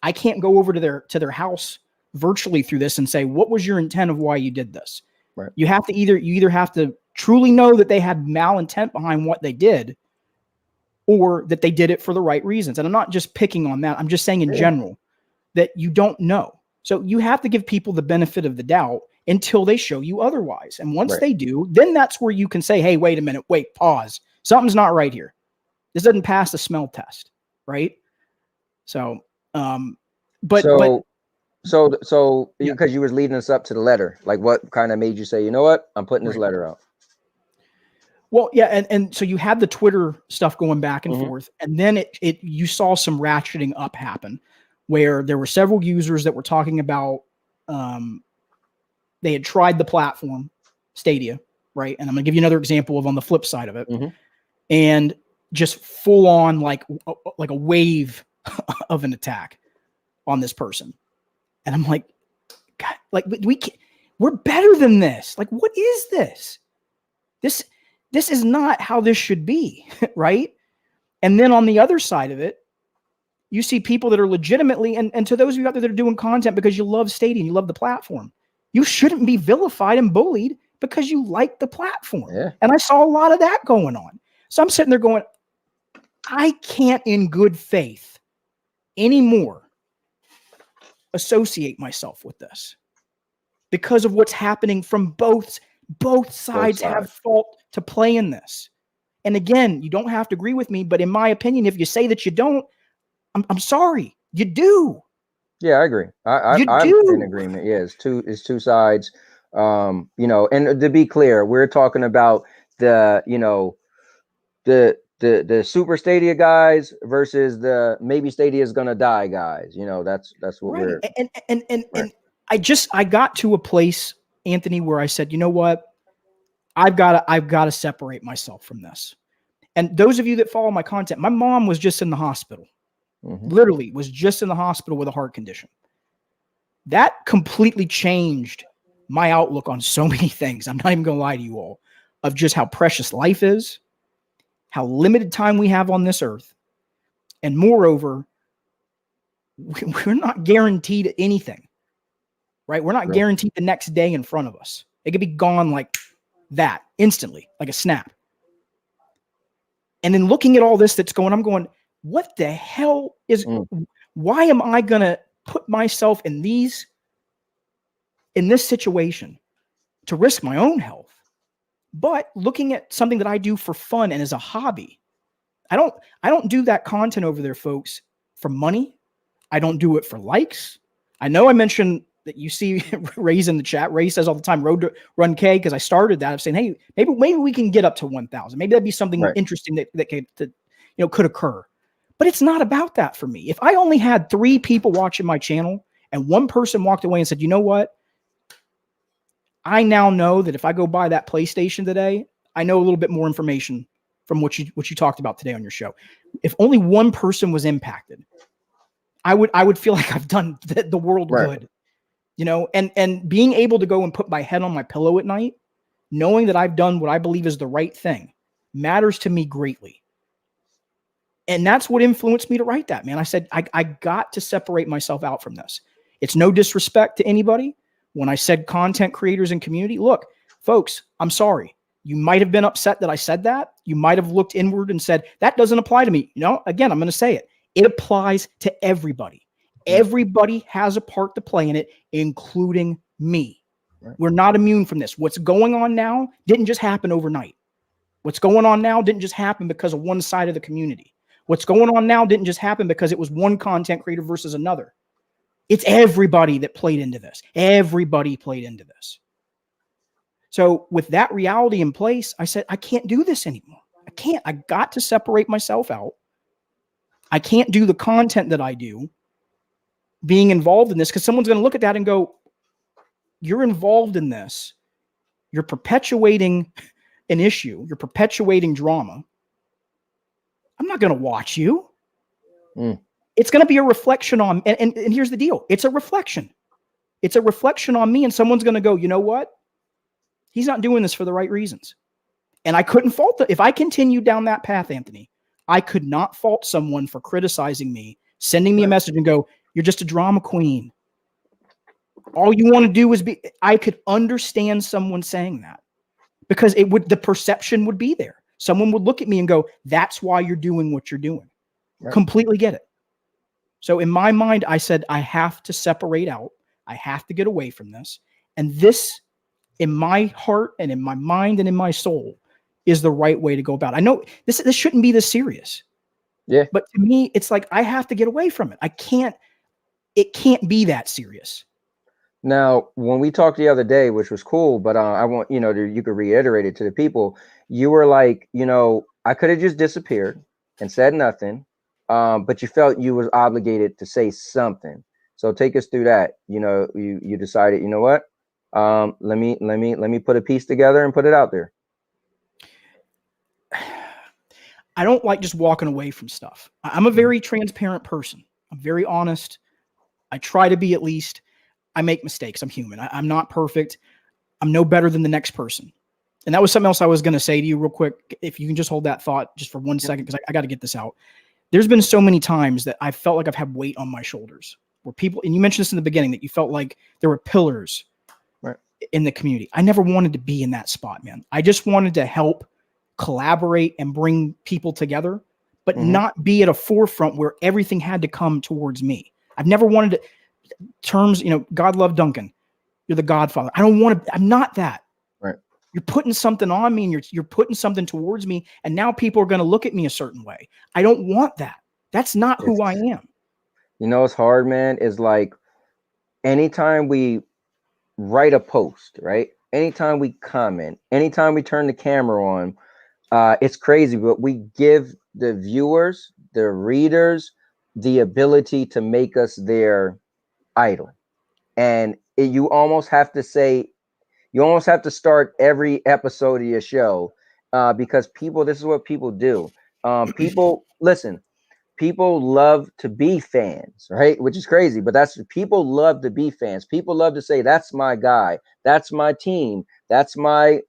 I can't go over to their house virtually through this and say, what was your intent of why you did this? Right. You either have to truly know that they had malintent behind what they did, or that they did it for the right reasons. And I'm not just picking on that. I'm just saying in general that you don't know. So you have to give people the benefit of the doubt until they show you otherwise. And once they do, then that's where you can say, hey, wait a minute, pause. Something's not right here. This doesn't pass the smell test. Right. So, because you was leading us up to the letter, like what kind of made you say, you know what, I'm putting this letter out? Well, yeah, and so you had the Twitter stuff going back and forth, and then you saw some ratcheting up happen, where there were several users that were talking about they had tried the platform, Stadia, right? And I'm gonna give you another example of on the flip side of it, and just full on like a wave of an attack on this person, and I'm like, God, like we're better than this. Like, what is this? This is not how this should be, right? And then on the other side of it, you see people that are legitimately, and to those of you out there that are doing content because you love Stadia and you love the platform, you shouldn't be vilified and bullied because you like the platform. Yeah. And I saw a lot of that going on. So I'm sitting there going, I can't in good faith anymore associate myself with this because of what's happening from both sides have fault to play in this. And again, you don't have to agree with me, but in my opinion, if you say that you don't, I'm sorry, you do. Yeah, I agree. I'm in agreement. Yeah, it's two sides. And to be clear, we're talking about the Super Stadia guys versus the maybe Stadia is gonna die guys. That's what we're and I got to a place, Anthony, where I said, you know what? I've got to separate myself from this. And those of you that follow my content, my mom was just in the hospital, literally was just in the hospital with a heart condition. That completely changed my outlook on so many things. I'm not even going to lie to you all, of just how precious life is, how limited time we have on this earth. And moreover, we're not guaranteed anything, right? We're not guaranteed the next day in front of us. It could be gone like that instantly, like a snap. And then looking at all this that's going, I'm going, what the hell is, why am I going to put myself in this situation to risk my own health? But looking at something that I do for fun and as a hobby, I don't do that content over there, folks, for money. I don't do it for likes. I know I mentioned that you see Ray's in the chat. Ray says all the time, Road to Run K, because I started that. I'm saying, hey, maybe we can get up to 1,000. Maybe that'd be something interesting that could occur. But it's not about that for me. If I only had 3 people watching my channel and one person walked away and said, you know what? I now know that if I go buy that PlayStation today, I know a little bit more information from what you talked about today on your show. If only one person was impacted, I would feel like I've done the world good. And being able to go and put my head on my pillow at night, knowing that I've done what I believe is the right thing, matters to me greatly. And that's what influenced me to write that, man. I said, I got to separate myself out from this. It's no disrespect to anybody. When I said content creators and community, look, folks, I'm sorry. You might have been upset that I said that. You might have looked inward and said, that doesn't apply to me. Again, I'm going to say it. It applies to everybody. Everybody has a part to play in it, including me. We're not immune from this. What's going on now didn't just happen overnight. What's going on now didn't just happen because of one side of the community. What's going on now didn't just happen because it was one content creator versus another. It's everybody that played into this. Everybody played into this. So with that reality in place, I said, I can't do this anymore. I can't. I got to separate myself out. I can't do the content that I do being involved in this, because someone's going to look at that and go, you're involved in this. You're perpetuating an issue. You're perpetuating drama. I'm not going to watch you. It's going to be a reflection on, and here's the deal. It's a reflection. It's a reflection on me, and someone's going to go, you know what? He's not doing this for the right reasons. And I couldn't fault if I continued down that path, Anthony, I could not fault someone for criticizing me, sending me a message and go, you're just a drama queen. All you want to do is be, I could understand someone saying that, because the perception would be there. Someone would look at me and go, that's why you're doing what you're doing. Completely get it. So in my mind, I said, I have to separate out. I have to get away from this. And this, in my heart and in my mind and in my soul, is the right way to go about it. I know this shouldn't be this serious. Yeah. But to me, it's like, I have to get away from it. It can't be that serious. Now, when we talked the other day, which was cool, but I want, you could reiterate it to the people. You were like, I could have just disappeared and said nothing. But you felt you was obligated to say something. So take us through that. You decided, you know what? Let me put a piece together and put it out there. I don't like just walking away from stuff. I'm a very transparent person. I'm very honest. I try to be, at least. I make mistakes. I'm human. I'm not perfect. I'm no better than the next person. And that was something else I was going to say to you real quick. If you can just hold that thought just for 1 second, because I got to get this out. There's been so many times that I felt like I've had weight on my shoulders, where people, and you mentioned this in the beginning, that you felt like there were pillars in the community. I never wanted to be in that spot, man. I just wanted to help collaborate and bring people together, but not be at a forefront where everything had to come towards me. I've never wanted to, God love Duncan. You're the Godfather. I don't want to, I'm not that. Right. You're putting something on me, and you're putting something towards me, and now people are going to look at me a certain way. I don't want that. That's not who I am. It's hard, man. Is like, anytime we write a post, right? Anytime we comment, anytime we turn the camera on, it's crazy, but we give the viewers, the readers, the ability to make us their idol. And you almost have to start every episode of your show, because this is what people do. People love to be fans, right? Which is crazy, but people love to be fans. People love to say, that's my guy, that's my team, that's my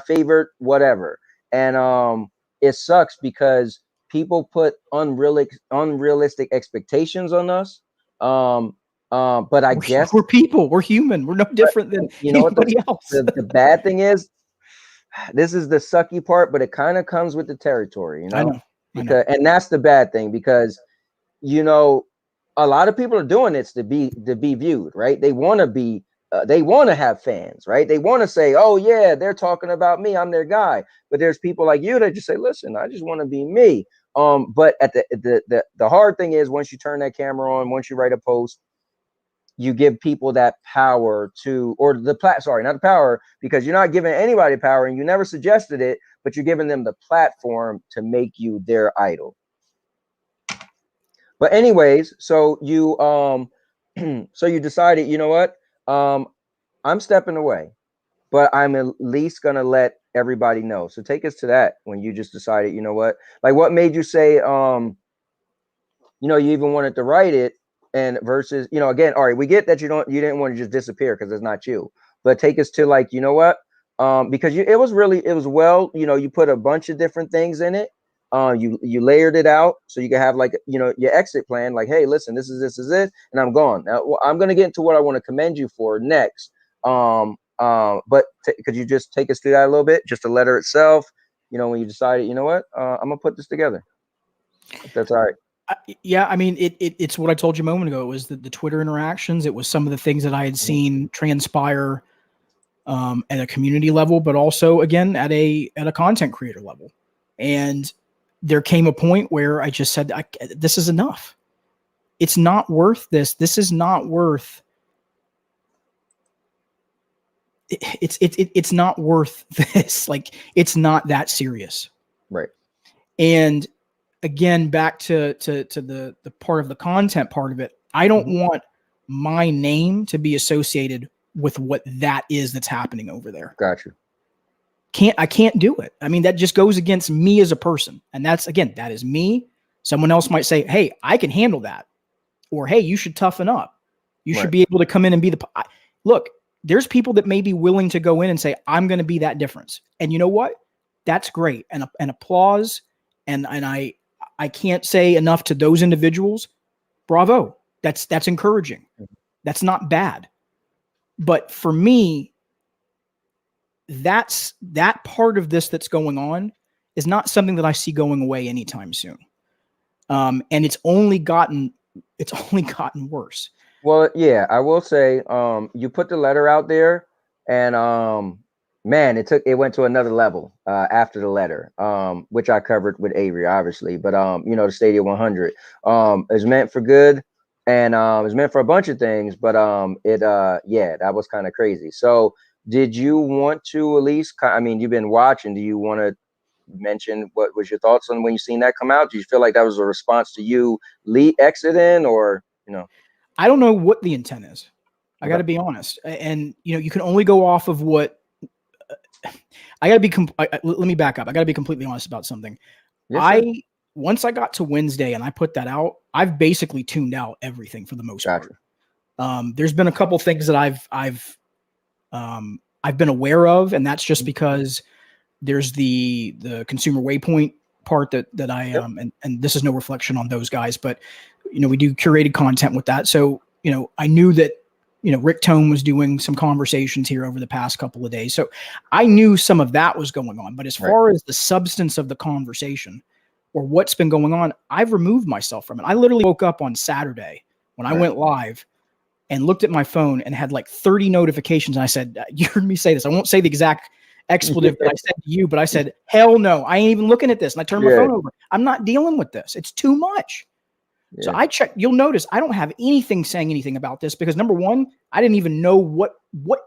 favorite, whatever. And it sucks because people put unrealistic expectations on us. But I guess we're people, we're human, we're no different than anybody else. The bad thing is, this is the sucky part, but it kind of comes with the territory, I know. And that's the bad thing, because a lot of people are doing this to be viewed, right? They want to be they want to have fans, right? They want to say, oh yeah, they're talking about me, I'm their guy. But there's people like you that just say, listen, I just want to be me. But at the hard thing is, once you turn that camera on, once you write a post, you give people that power not the power, because you're not giving anybody power, and you never suggested it, but you're giving them the platform to make you their idol. But anyways, so you decided, you know what? I'm stepping away, but I'm at least gonna let everybody know. So take us to that, when you just decided, you know what? Like, what made you say, you even wanted to write it, and versus, again, all right, we get that you didn't want to just disappear because it's not you, but take us to, like, you know what? Because it was well, you put a bunch of different things in it. You layered it out so you can have, like, your exit plan, like, hey, listen, this is it, and I'm gone. Now, I'm going to get into what I want to commend you for next. But could you just take us through that a little bit? Just the letter itself, when you decided, you know what, I'm gonna put this together. If that's all right. Yeah, I mean, it's what I told you a moment ago. It was the Twitter interactions. It was some of the things that I had seen transpire at a community level, but also again at a content creator level. And there came a point where I just said, this is enough. It's not worth this. This is not worth. It's not worth this. Like, it's not that serious. Right. And again, back to the part of the content part of it, I don't want my name to be associated with what that is that's happening over there. Gotcha. I can't do it. I mean, that just goes against me as a person. And that is me. Someone else might say, hey, I can handle that. Or, hey, you should toughen up. You should be able to come in and be look, there's people that may be willing to go in and say, I'm going to be that difference. And you know what? That's great. And applause. And I can't say enough to those individuals. Bravo. That's encouraging. That's not bad. But for me, that part of this that's going on is not something that I see going away anytime soon. And it's only gotten worse. Well, yeah, I will say, you put the letter out there, and man, it went to another level after the letter, which I covered with Avery, obviously. But the Stadia 100 is meant for good, and it's meant for a bunch of things. But that was kind of crazy. So, did you want to at least? I mean, you've been watching. Do you want to mention what was your thoughts on when you seen that come out? Do you feel like that was a response to you exiting, or I don't know what the intent is. I got to be honest. And, you can only go off of what let me back up. I got to be completely honest about something. Yes, once I got to Wednesday and I put that out, I've basically tuned out everything for the most part. There's been a couple things that I've been aware of, and that's just because there's the consumer waypoint part that I and this is no reflection on those guys, but we do curated content with that. So, I knew that, Rick Tome was doing some conversations here over the past couple of days. So I knew some of that was going on, but as far as the substance of the conversation or what's been going on, I've removed myself from it. I literally woke up on Saturday when I went live and looked at my phone and had like 30 notifications. And I said, you heard me say this. I won't say the exact expletive that I said to you, but I said, hell no, I ain't even looking at this. And I turned my phone over. I'm not dealing with this. It's too much. Yeah. So I checked. You'll notice I don't have anything saying anything about this because number one, I didn't even know what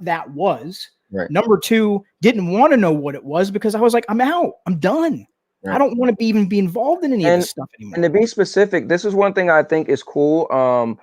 that was. Right. Number two, didn't want to know what it was because I was like, I'm out. I'm done. Right. I don't want to even be involved in any of this stuff anymore. And to be specific, this is one thing I think is cool. Obviously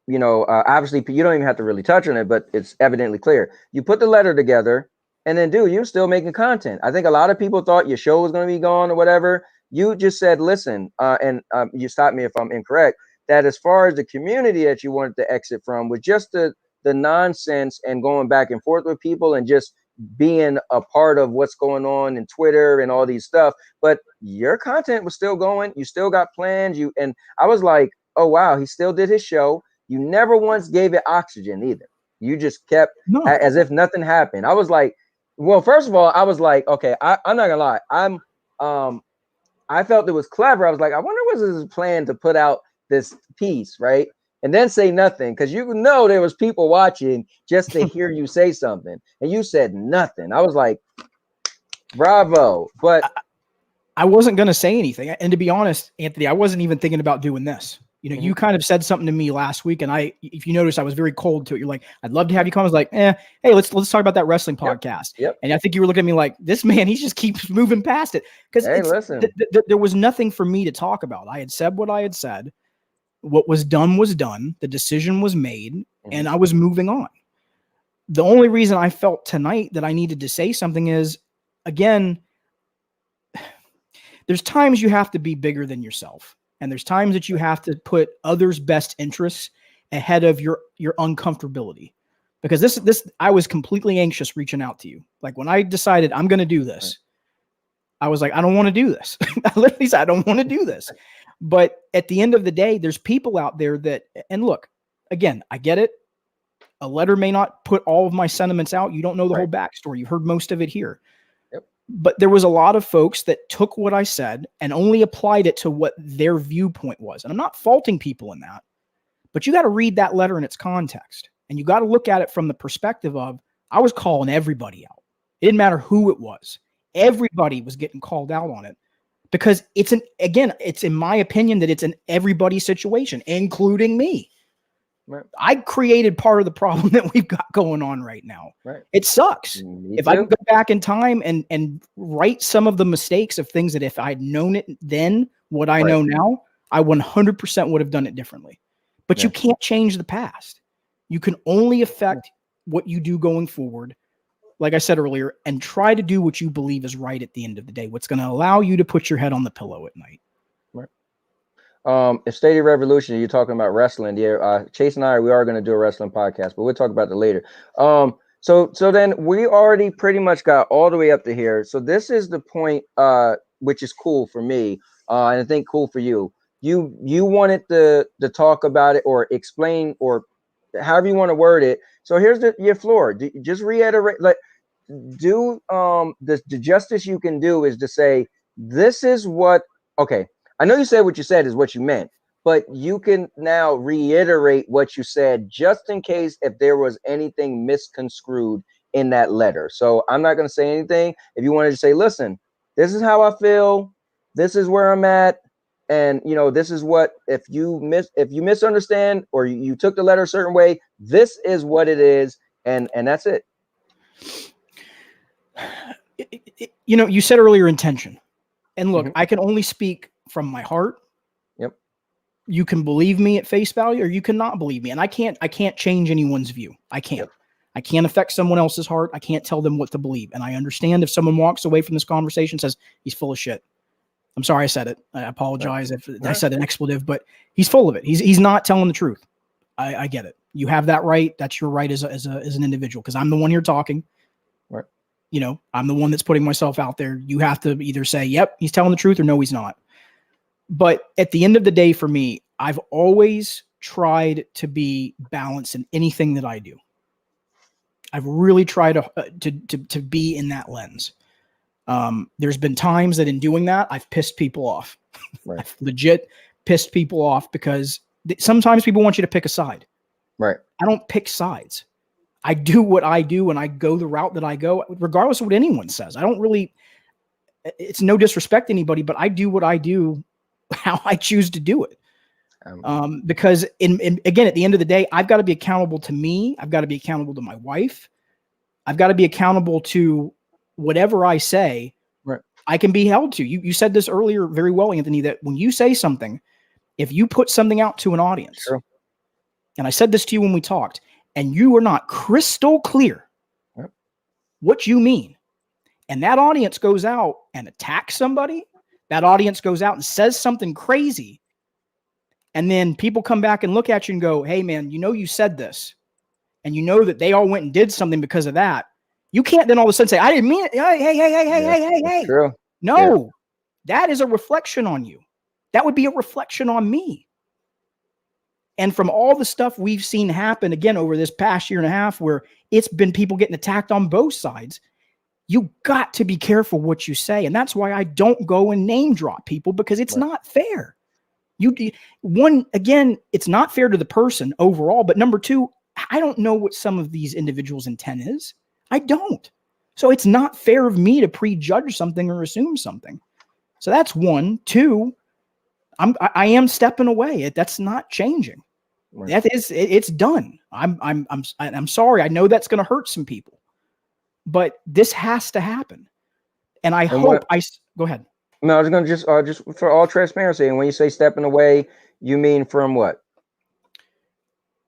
you don't even have to really touch on it, but it's evidently clear. You put the letter together, and then, dude, you're still making content. I think a lot of people thought your show was going to be gone or whatever. You just said, listen, and you stop me if I'm incorrect, that as far as the community that you wanted to exit from was just the nonsense and going back and forth with people and just being a part of what's going on in Twitter and all these stuff. But your content was still going. You still got plans. And I was like, oh, wow, he still did his show. You never once gave it oxygen either. You just kept as if nothing happened. I was like, well, first of all, I was like, okay, I'm not gonna lie. I felt it was clever. I was like, I wonder what's his plan to put out this piece, right? And then say nothing, because there was people watching just to hear you say something, and you said nothing. I was like, bravo. But I wasn't gonna say anything. And to be honest, Anthony, I wasn't even thinking about doing this. You kind of said something to me last week, and if you notice, I was very cold to it. You're like, I'd love to have you come. I was like, hey, let's talk about that wrestling podcast. Yep. And I think you were looking at me like, this man, he just keeps moving past it. Because there was nothing for me to talk about. I had said what I had said. What was done was done. The decision was made, and I was moving on. The only reason I felt tonight that I needed to say something is, again, there's times you have to be bigger than yourself. And there's times that you have to put others' best interests ahead of your uncomfortability. Because this I was completely anxious reaching out to you. Like when I decided I'm going to do this, I was like, I don't want to do this. I literally said, I don't want to do this. But at the end of the day, there's people out there that, and look, again, I get it. A letter may not put all of my sentiments out. You don't know the Right. whole backstory. You've heard most of it here. Yep. But there was a lot of folks that took what I said and only applied it to what their viewpoint was. And I'm not faulting people in that, but you got to read that letter in its context. And you got to look at it from the perspective of, I was calling everybody out. It didn't matter who it was. Everybody was getting called out on it because it's in my opinion that it's an everybody situation, including me. Right. I created part of the problem that we've got going on right now. Right. It sucks. Me if too. I could go back in time and right some of the mistakes of things that if I'd known it then, what I know now, I 100% would have done it differently. But you can't change the past. You can only affect what you do going forward, like I said earlier, and try to do what you believe is right at the end of the day. What's going to allow you to put your head on the pillow at night. If Stadia Revolution, you're talking about wrestling. Yeah, Chase and we are going to do a wrestling podcast, but we'll talk about that later. So then we already pretty much got all the way up to here. So this is the point, which is cool for me, and I think cool for you. You wanted to talk about it or explain or however you want to word it. So here's your floor. Just reiterate, the justice you can do is to say, this is what, okay, I know you said what you said is what you meant, but you can now reiterate what you said just in case if there was anything misconstrued in that letter. So I'm not going to say anything. If you wanted to say, listen, this is how I feel, this is where I'm at, and this is what, if you misunderstand or you took the letter a certain way, this is what it is, and that's it. You said earlier intention, and look, I can only speak from my heart. Yep. You can believe me at face value, or you cannot believe me, and I can't change anyone's view. I can't. Yep. I can't affect someone else's heart. I can't tell them what to believe, and I understand if someone walks away from this conversation and says he's full of shit. I'm sorry I said it. I apologize if I said an expletive, but he's full of it. He's not telling the truth. I get it. You have that right. That's your right as an individual, because I'm the one here talking. Right. I'm the one that's putting myself out there. You have to either say, yep, he's telling the truth, or no, he's not. But at the end of the day, for me, I've always tried to be balanced in anything that I do. I've really tried to be in that lens. There's been times that in doing that, I've pissed people off. Right. I've legit pissed people off because sometimes people want you to pick a side. Right. I don't pick sides. I do what I do and I go the route that I go, regardless of what anyone says. I don't really, it's no disrespect to anybody, but I do what I do how I choose to do it. Because again, at the end of the day, I've got to be accountable to me. I've got to be accountable to my wife. I've got to be accountable to whatever I say. Right. I can be held to. You said this earlier very well, Anthony, that when you say something, if you put something out to an audience, sure. And I said this to you when we talked, and you are not crystal clear what you mean, and that audience goes out and attacks somebody, that audience goes out and says something crazy, and then people come back and look at you and go, hey, man, you said this, and you know that they all went and did something because of that. You can't then all of a sudden say, I didn't mean it. Hey. True. No, that is a reflection on you. That would be a reflection on me. And from all the stuff we've seen happen again over this past year and a half, where it's been people getting attacked on both sides, you got to be careful what you say. And that's why I don't go and name drop people, because it's not fair. Again, it's not fair to the person overall, but number two, I don't know what some of these individuals' intent is. I don't. So it's not fair of me to prejudge something or assume something. So that's one. Two, I am stepping away. That's not changing. Right. It's done. I'm sorry. I know that's going to hurt some people, but this has to happen. And I hope go ahead. No, I was going to just for all transparency. And when you say stepping away, you mean from what?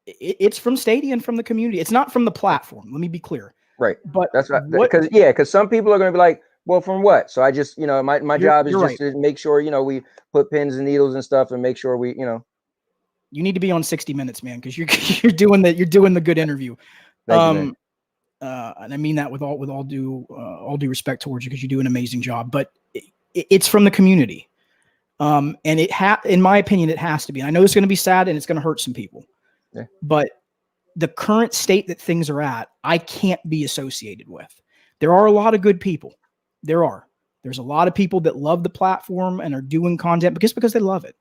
It's from Stadia and from the community. It's not from the platform. Let me be clear. Right. But that's right. Because some people are going to be like, well, from what? So I just, my job is just to make sure, we put pins and needles and stuff and make sure we, You need to be on 60 Minutes, man, because you're doing the good interview. And I mean that with all due respect towards you, because you do an amazing job. But it's from the community, and in my opinion, it has to be. And I know it's going to be sad and it's going to hurt some people, but the current state that things are at, I can't be associated with. There are a lot of good people. There's a lot of people that love the platform and are doing content because they love it.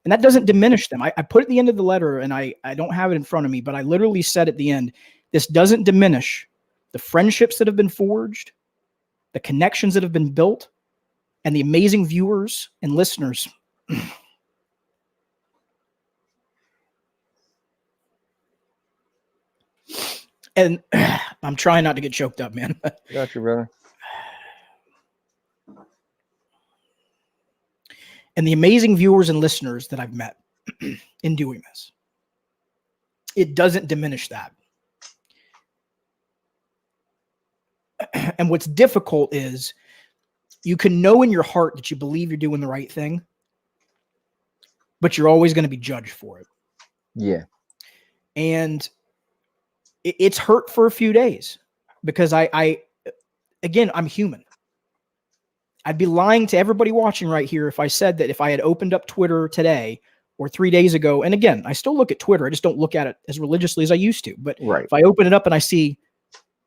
And that doesn't diminish them. I put at the end of the letter, and I don't have it in front of me, but I literally said at the end, this doesn't diminish the friendships that have been forged, the connections that have been built, and the amazing viewers and listeners. And I'm trying not to get choked up, man. Got you, brother. And the amazing viewers and listeners that I've met in doing this. It doesn't diminish that. And what's difficult is you can know in your heart that you believe you're doing the right thing, but you're always going to be judged for it. Yeah. And it's hurt for a few days because again, I'm human. I'd be lying to everybody watching right here if I said that if I had opened up Twitter today or 3 days ago, and again, I still look at Twitter. I just don't look at it as religiously as I used to. But if I open it up and I see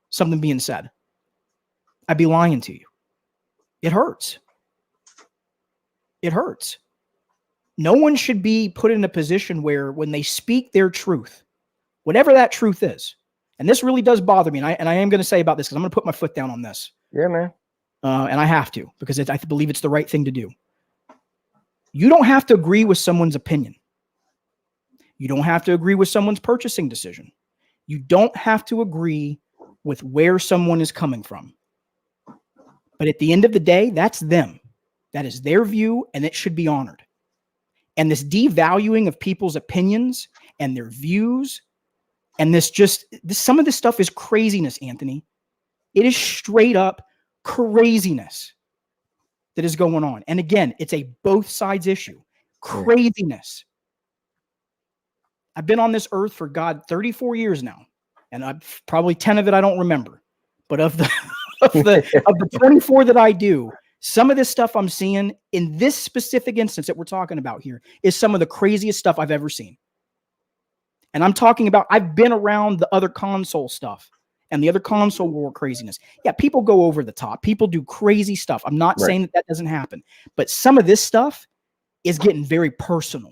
something being said, I'd be lying to you. It hurts. It hurts. No one should be put in a position where when they speak their truth, whatever that truth is, and this really does bother me, and I am going to say about this because I'm going to put my foot down on this. Yeah, man. And I have to because I believe it's the right thing to do. You don't have to agree with someone's opinion. You don't have to agree with someone's purchasing decision. You don't have to agree with where someone is coming from. But at the end of the day, that's them. That is their view, and it should be honored. And this devaluing of people's opinions and their views, and some of this stuff is craziness, Anthony. It is straight up craziness that is going on. And again, it's a both sides issue. Craziness. I've been on this earth for 34 years now. And I've probably 10 of it I don't remember. But of the of the 24 that I do, some of this stuff I'm seeing in this specific instance that we're talking about here is some of the craziest stuff I've ever seen. And I'm talking about, I've been around the other console stuff and the other console war craziness. Yeah, people go over the top. People do crazy stuff. I'm not saying that doesn't happen. But some of this stuff is getting very personal.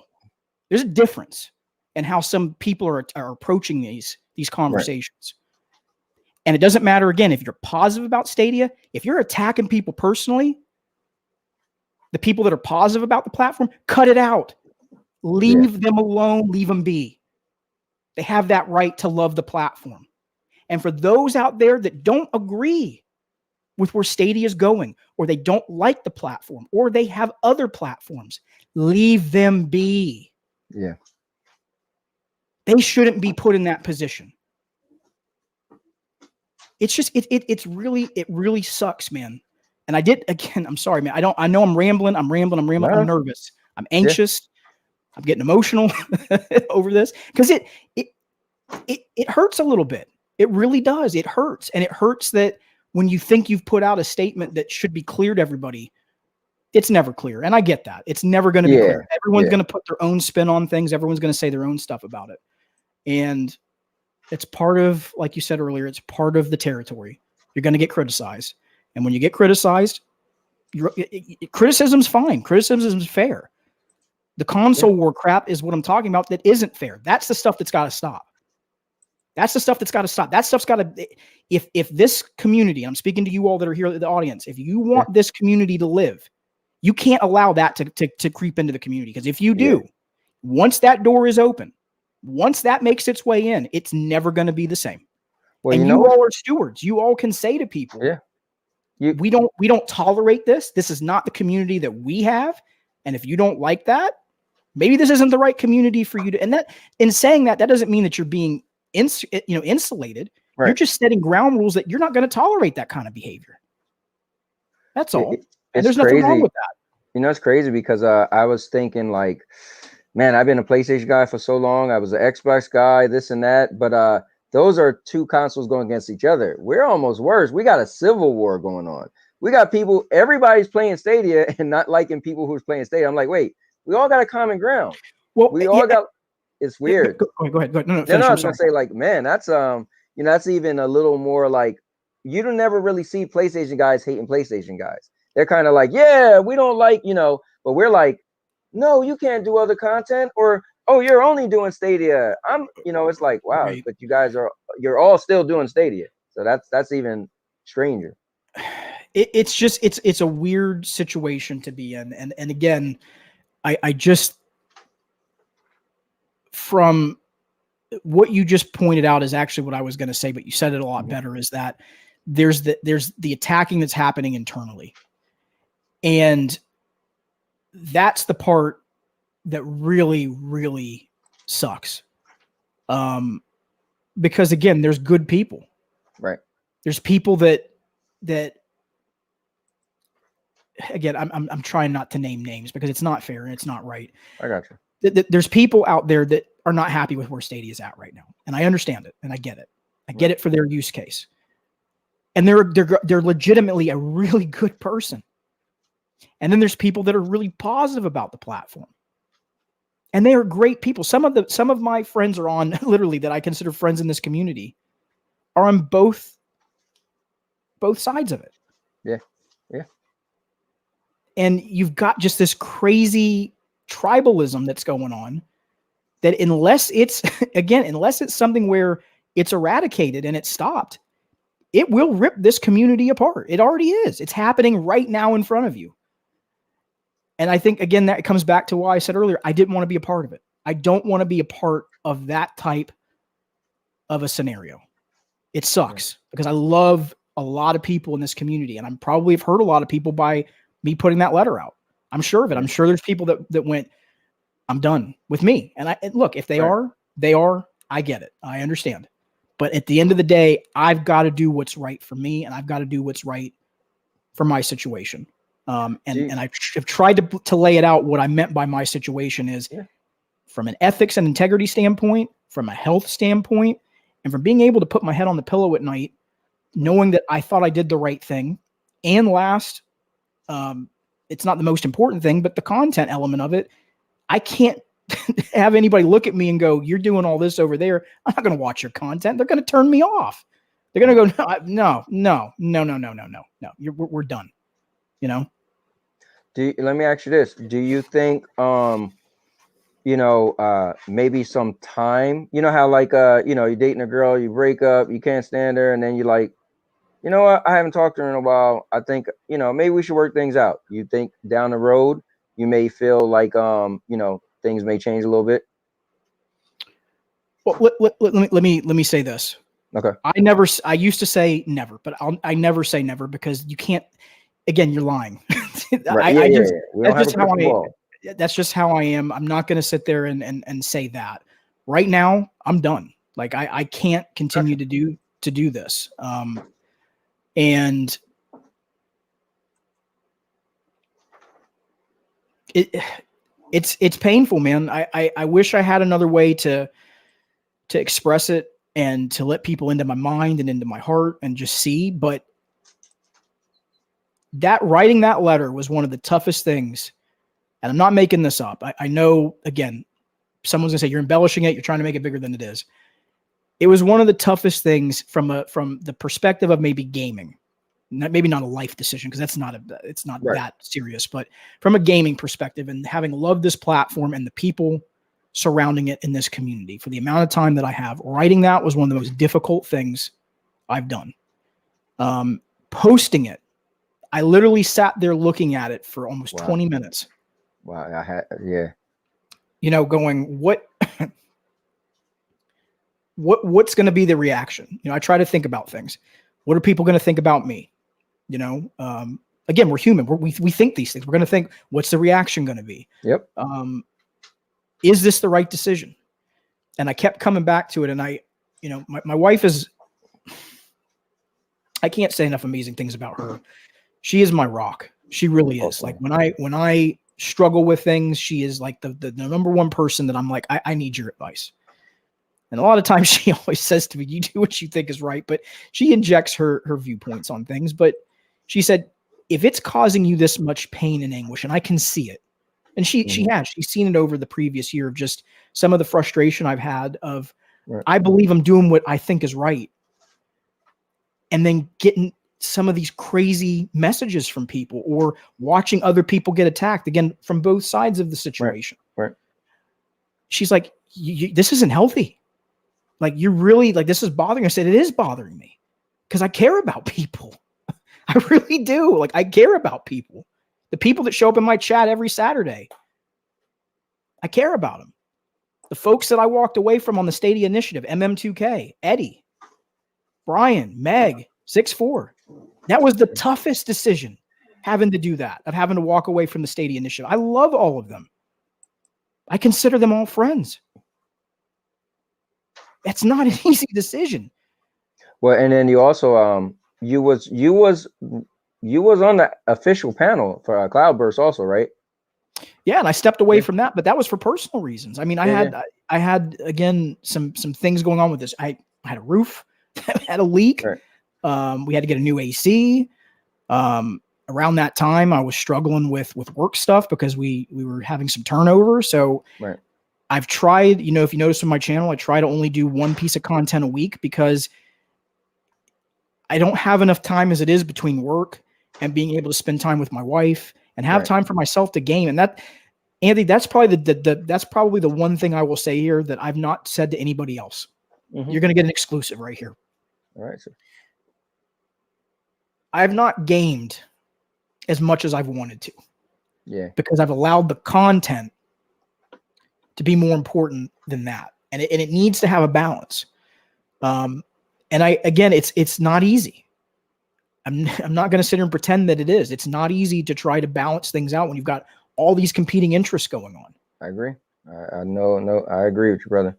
There's a difference in how some people are approaching these conversations. And it doesn't matter, again, if you're positive about Stadia, if you're attacking people personally, the people that are positive about the platform, cut it out. Leave them alone. Leave them be. They have that right to love the platform. And for those out there that don't agree with where Stadia is going, or they don't like the platform, or they have other platforms, leave them be. Yeah. They shouldn't be put in that position. It's just, it really sucks, man. And I'm sorry, man. I know I'm rambling. I'm nervous. I'm anxious. I'm getting emotional over this because it hurts a little bit. It really does. It hurts. And it hurts that when you think you've put out a statement that should be clear to everybody, it's never clear. And I get that. It's never going to be clear. Everyone's going to put their own spin on things. Everyone's going to say their own stuff about it. And it's part of, like you said earlier, it's part of the territory. You're going to get criticized. And when you get criticized, criticism's fine. Criticism is fair. The console war crap is what I'm talking about that isn't fair. That's the stuff that's got to stop. That's the stuff that's got to stop. That stuff's got to, if this community, I'm speaking to you all that are here, the audience, if you want this community to live, you can't allow that to creep into the community. Because if you do, once that door is open, once that makes its way in, it's never going to be the same. Well, and you all are stewards. You all can say to people, we don't tolerate this. This is not the community that we have. And if you don't like that, maybe this isn't the right community for you to, and that in saying that doesn't mean that you're being insulated. You're just setting ground rules that you're not going to tolerate that kind of behavior. That's all. And there's nothing wrong with that. You know, it's crazy because I was thinking like, man, I've been a PlayStation guy for so long. I was an Xbox guy, this and that. But those are two consoles going against each other. We're almost worse. We got a civil war going on. We got people, everybody's playing Stadia and not liking people who's playing Stadia. I'm like, wait, we all got a common ground. Well, we all got. it's weird. Go ahead. No, I was gonna say, like, man, that's that's even a little more like, you don't never really see PlayStation guys hating PlayStation guys. They're kind of like, yeah, we don't like, but we're like, no, you can't do other content, or oh, you're only doing Stadia. It's like, wow, right. but you're all still doing Stadia. So that's even stranger. It's a weird situation to be in. And again, I just, from what you just pointed out is actually what I was going to say, but you said it a lot better, is that there's the attacking that's happening internally. And that's the part that really, really sucks. Because again, there's good people. Right. There's people that again, I'm trying not to name names because it's not fair and it's not right. I got you. There's people out there that are not happy with where Stadia is at right now. And I understand it and I get it. I get it for their use case. And they're legitimately a really good person. And then there's people that are really positive about the platform. And they are great people. Some of my friends are on, literally, that I consider friends in this community, are on both sides of it. Yeah. Yeah. And you've got just this crazy tribalism that's going on, that unless it's something where it's eradicated and it's stopped, it will rip this community apart. It already is. It's happening right now in front of you. And I think, again, that comes back to why I said earlier, I didn't want to be a part of it. I don't want to be a part of that type of a scenario. It sucks because I love a lot of people in this community, and I'm probably have hurt a lot of people by me putting that letter out. I'm sure of it. I'm sure there's people that went, I'm done with me. And look, if they are, I get it. I understand. But at the end of the day, I've got to do what's right for me, and I've got to do what's right for my situation. And I've tried to lay it out. What I meant by my situation is from an ethics and integrity standpoint, from a health standpoint, and from being able to put my head on the pillow at night, knowing that I thought I did the right thing. And last, it's not the most important thing, but the content element of it, I can't have anybody look at me and go, you're doing all this over there. I'm not going to watch your content. They're going to turn me off. They're going to go, no. We're done. Let me ask you this. Do you think, maybe some time, how like, you're dating a girl, you break up, you can't stand her. And then you're like, you know what? I haven't talked to her in a while. I think, maybe we should work things out. You think down the road, you may feel like, things may change a little bit. Well, let me say this. Okay. I used to say never, but I never say never, because you can't, again, you're lying. Right. That's just how I am. I'm not going to sit there and say that right now. I'm done. Like I can't continue to do this. And it's painful, man. I wish I had another way to express it and to let people into my mind and into my heart and just see. But writing that letter was one of the toughest things. And I'm not making this up. I know, again, someone's gonna say you're embellishing it. You're trying to make it bigger than it is. It was one of the toughest things from the perspective of maybe gaming. Maybe not a life decision, because it's not that serious, but from a gaming perspective, and having loved this platform and the people surrounding it in this community for the amount of time that I have, writing that was one of the most difficult things I've done. Posting it, I literally sat there looking at it for almost 20 minutes. Wow. Going, what's going to be the reaction? I try to think about things. What are people going to think about me? Again, we're human. We think these things. We're going to think, what's the reaction going to be? Yep. Is this the right decision? And I kept coming back to it. And my wife is, I can't say enough amazing things about her. She is my rock. She really is. Like when I struggle with things, she is like the number one person that I'm like, I need your advice. And a lot of times she always says to me, you do what you think is right, but she injects her viewpoints on things. But she said, if it's causing you this much pain and anguish, and I can see it, And she's seen it over the previous year of just some of the frustration I've had of, I believe I'm doing what I think is right. And then getting some of these crazy messages from people or watching other people get attacked, again, from both sides of the situation. Right. She's like, this isn't healthy. Like, you're really like, this is bothering. I said, it is bothering me because I care about people. I really do. Like, I care about people. The people that show up in my chat every Saturday, I care about them. The folks that I walked away from on the Stadia Initiative, MM2K, Eddie, Brian, Meg, 6'4". That was the toughest decision, having to do that, of having to walk away from the Stadia Initiative. I love all of them. I consider them all friends. That's not an easy decision. Well, and then you also you was on the official panel for Cloudburst also, right? Yeah, and I stepped away from that, but that was for personal reasons. I mean, I had again some things going on with this. I had a roof that had a leak. Right. We had to get a new AC. Around that time, I was struggling with work stuff because we were having some turnover. So I've tried, if you notice on my channel, I try to only do one piece of content a week because I don't have enough time as it is between work and being able to spend time with my wife and have time for myself to game. And that, Andy, that's probably that's probably the one thing I will say here that I've not said to anybody else. Mm-hmm. You're going to get an exclusive right here. All right, sir. I've not gamed as much as I've wanted to. Yeah. Because I've allowed the content to be more important than that. And it needs to have a balance. And it's not easy. I'm not going to sit here and pretend that it is. It's not easy to try to balance things out when you've got all these competing interests going on. I agree. I agree with you, brother.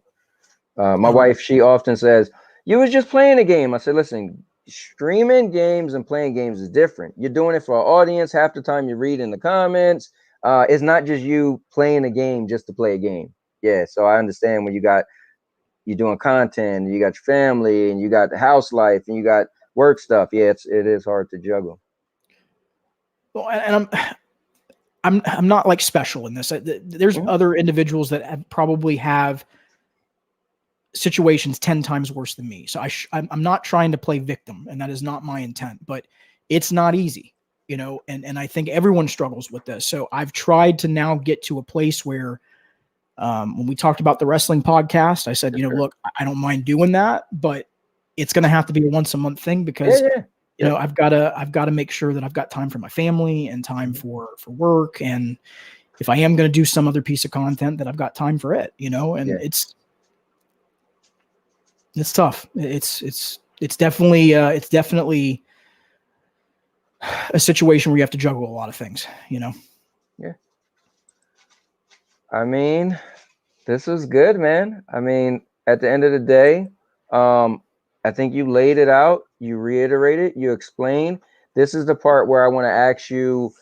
My wife, she often says, you was just playing a game. I said, listen, streaming games and playing games is different. You're doing it for our audience. Half the time you read in the comments. It's not just you playing a game just to play a game. Yeah, so I understand when you're doing content, and you got your family, and you got the house life, and you got work stuff. Yeah, it is hard to juggle. Well, and I'm not like special in this. There's other individuals that probably have situations 10 times worse than me. So I'm not trying to play victim, and that is not my intent, but it's not easy, and I think everyone struggles with this. So I've tried to now get to a place where when we talked about the wrestling podcast, I said, look, I don't mind doing that, but it's going to have to be a once a month thing because, I've got to make sure that I've got time for my family and time for work. And if I am going to do some other piece of content, that I've got time for it, and it's tough. It's definitely a situation where you have to juggle a lot of things, Yeah. I mean, this is good, man. I mean, at the end of the day, I think you laid it out, you reiterated, you explained. This is the part where I want to ask you,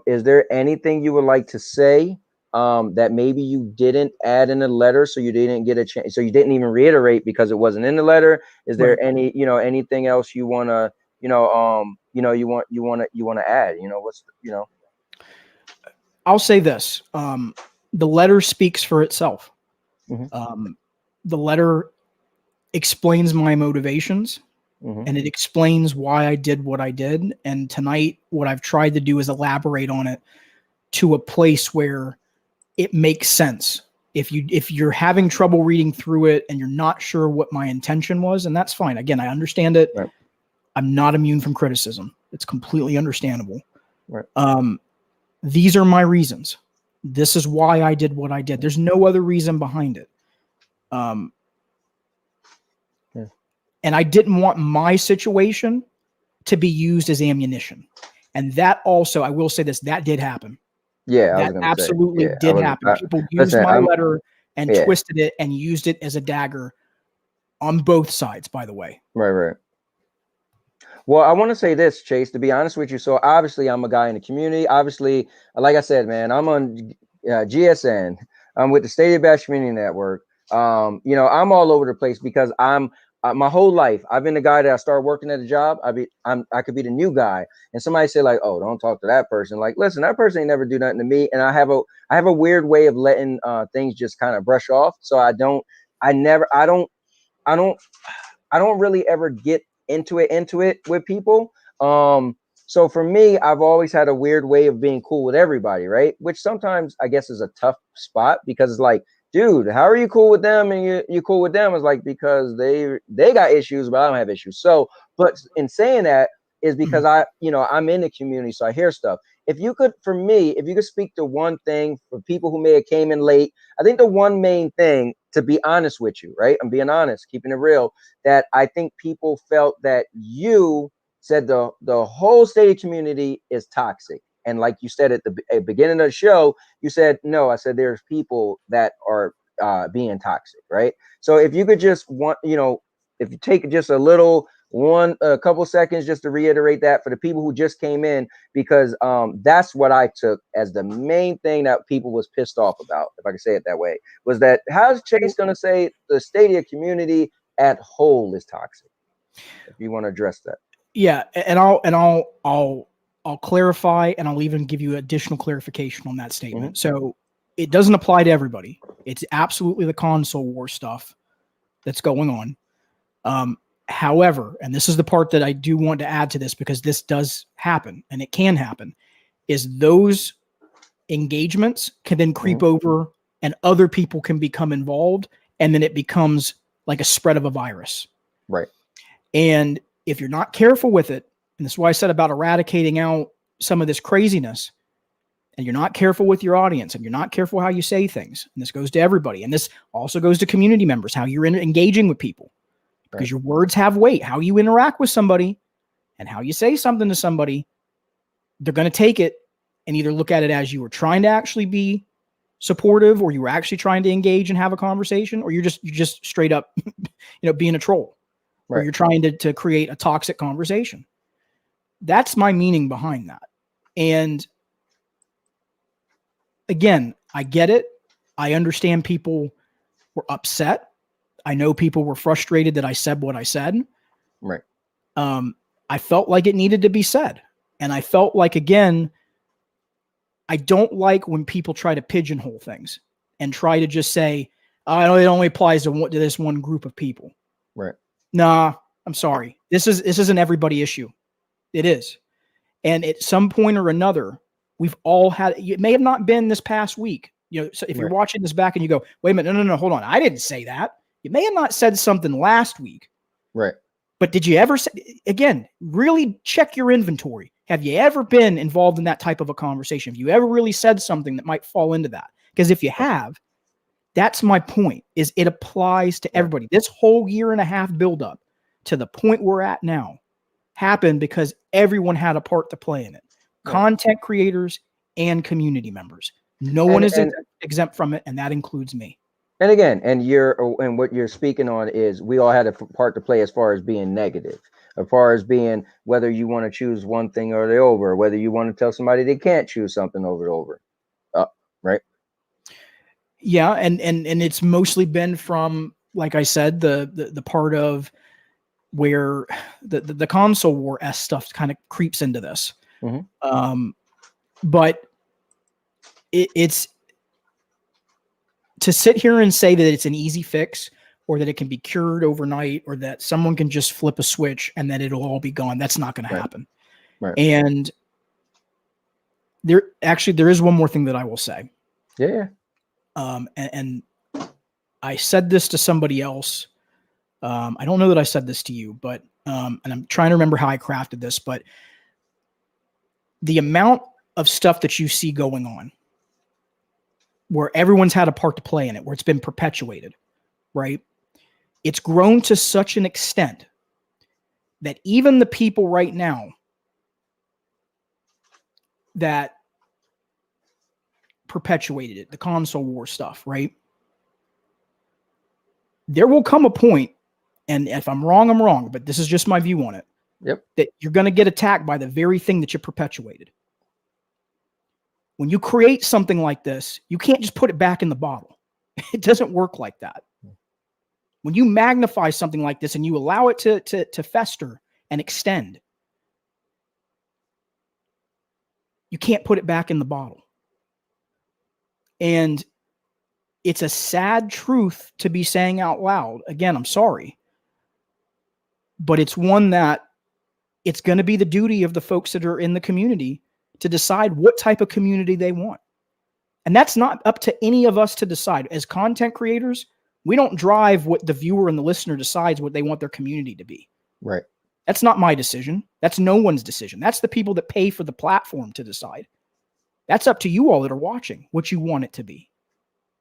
is there anything you would like to say that maybe you didn't add in the letter, so you didn't get a chance, so you didn't even reiterate because it wasn't in the letter? Is there any, anything else you want to, you want to add? I'll say this. The letter speaks for itself. Mm-hmm. The letter explains my motivations, and it explains why I did what I did. And tonight, what I've tried to do is elaborate on it to a place where it makes sense. If you're having trouble reading through it and you're not sure what my intention was, and that's fine. Again, I understand it. Right. I'm not immune from criticism. It's completely understandable. Right. These are my reasons. This is why I did what I did. There's no other reason behind it. And I didn't want my situation to be used as ammunition. And that also, I will say this, that did happen. Yeah, that absolutely did happen. People used my letter and twisted it and used it as a dagger on both sides, by the way. Right. Well, I want to say this, Chase, to be honest with you. So obviously I'm a guy in the community. Obviously, like I said, man, I'm on GSN. I'm with the Stadia Bash Community Network. I'm all over the place because I'm my whole life, I've been the guy that I started working at a job. I could be the new guy, and somebody say like, "Oh, don't talk to that person." Like, listen, that person ain't never do nothing to me, and I have a weird way of letting things just kind of brush off. So I don't, I don't I don't really ever get into it with people. So for me, I've always had a weird way of being cool with everybody, right? Which sometimes I guess is a tough spot because it's like, dude, how are you cool with them and you cool with them? It's like because they got issues, but I don't have issues. So, but in saying that is because I'm in the community, so I hear stuff. If you could, for me, if you could speak to one thing for people who may have came in late, I think the one main thing, to be honest with you, right? I'm being honest, keeping it real, that I think people felt that you said the whole state community is toxic. And like you said at the beginning of the show, you said, no, I said there's people that are being toxic, right? So if you could just if you take just a couple seconds just to reiterate that for the people who just came in, because that's what I took as the main thing that people was pissed off about, if I could say it that way, was that how's Chase going to say the Stadia community at whole is toxic? If you want to address that. Yeah, and I'll clarify, and I'll even give you additional clarification on that statement. So it doesn't apply to everybody. It's absolutely the console war stuff that's going on. However, and this is the part that I do want to add to this because this does happen and it can happen, is those engagements can then creep over and other people can become involved, and then it becomes like a spread of a virus. Right. And if you're not careful with it, and this is why I said about eradicating out some of this craziness, and you're not careful with your audience, and you're not careful how you say things, and this goes to everybody, and this also goes to community members, how you're engaging with people, because your words have weight. How you interact with somebody and how you say something to somebody, they're going to take it and either look at it as you were trying to actually be supportive, or you were actually trying to engage and have a conversation, or you're just straight up, being a troll. Right. Or you're trying to create a toxic conversation. That's my meaning behind that. And again, I get it. I understand people were upset. I know people were frustrated that I said what I said. Right. I felt like it needed to be said. And I felt like, again, I don't like when people try to pigeonhole things and try to just say, oh, it only applies to this one group of people. Right. Nah, I'm sorry. This isn't everybody issue. It is. And at some point or another, we've all had, it may have not been this past week. So if you're watching this back and you go, wait a minute, no, hold on. I didn't say that. You may have not said something last week. Right. But did you ever say, again, really check your inventory. Have you ever been involved in that type of a conversation? Have you ever really said something that might fall into that? Because if you have, that's my point, is it applies to everybody. This whole year and a half buildup to the point we're at now happened because everyone had a part to play in it. Right. Content creators and community members. No one is exempt from it, and that includes me. And again, and what you're speaking on is we all had a part to play as far as being negative, as far as being whether you want to choose one thing or the over, whether you want to tell somebody they can't choose something over and over. Right. Yeah, and it's mostly been from, like I said, the part of where the console war stuff kind of creeps into this. But it's to sit here and say that it's an easy fix, or that it can be cured overnight, or that someone can just flip a switch and then it'll all be gone. That's not going to happen. Right. And there is one more thing that I will say. Yeah. And I said this to somebody else. I don't know that I said this to you, but and I'm trying to remember how I crafted this, but the amount of stuff that you see going on where everyone's had a part to play in it, where it's been perpetuated, right? It's grown to such an extent that even the people right now that perpetuated it, the console war stuff, right? There will come a point, and if I'm wrong, I'm wrong, but this is just my view on it. Yep. That you're going to get attacked by the very thing that you perpetuated. When you create something like this, you can't just put it back in the bottle. It doesn't work like that. When you magnify something like this and you allow it to fester and extend, you can't put it back in the bottle. And it's a sad truth to be saying out loud. Again, I'm sorry. But it's one that it's going to be the duty of the folks that are in the community to decide what type of community they want. And that's not up to any of us to decide. As content creators, we don't drive what the viewer and the listener decides what they want their community to be. Right. That's not my decision. That's no one's decision. That's the people that pay for the platform to decide. That's up to you all that are watching what you want it to be.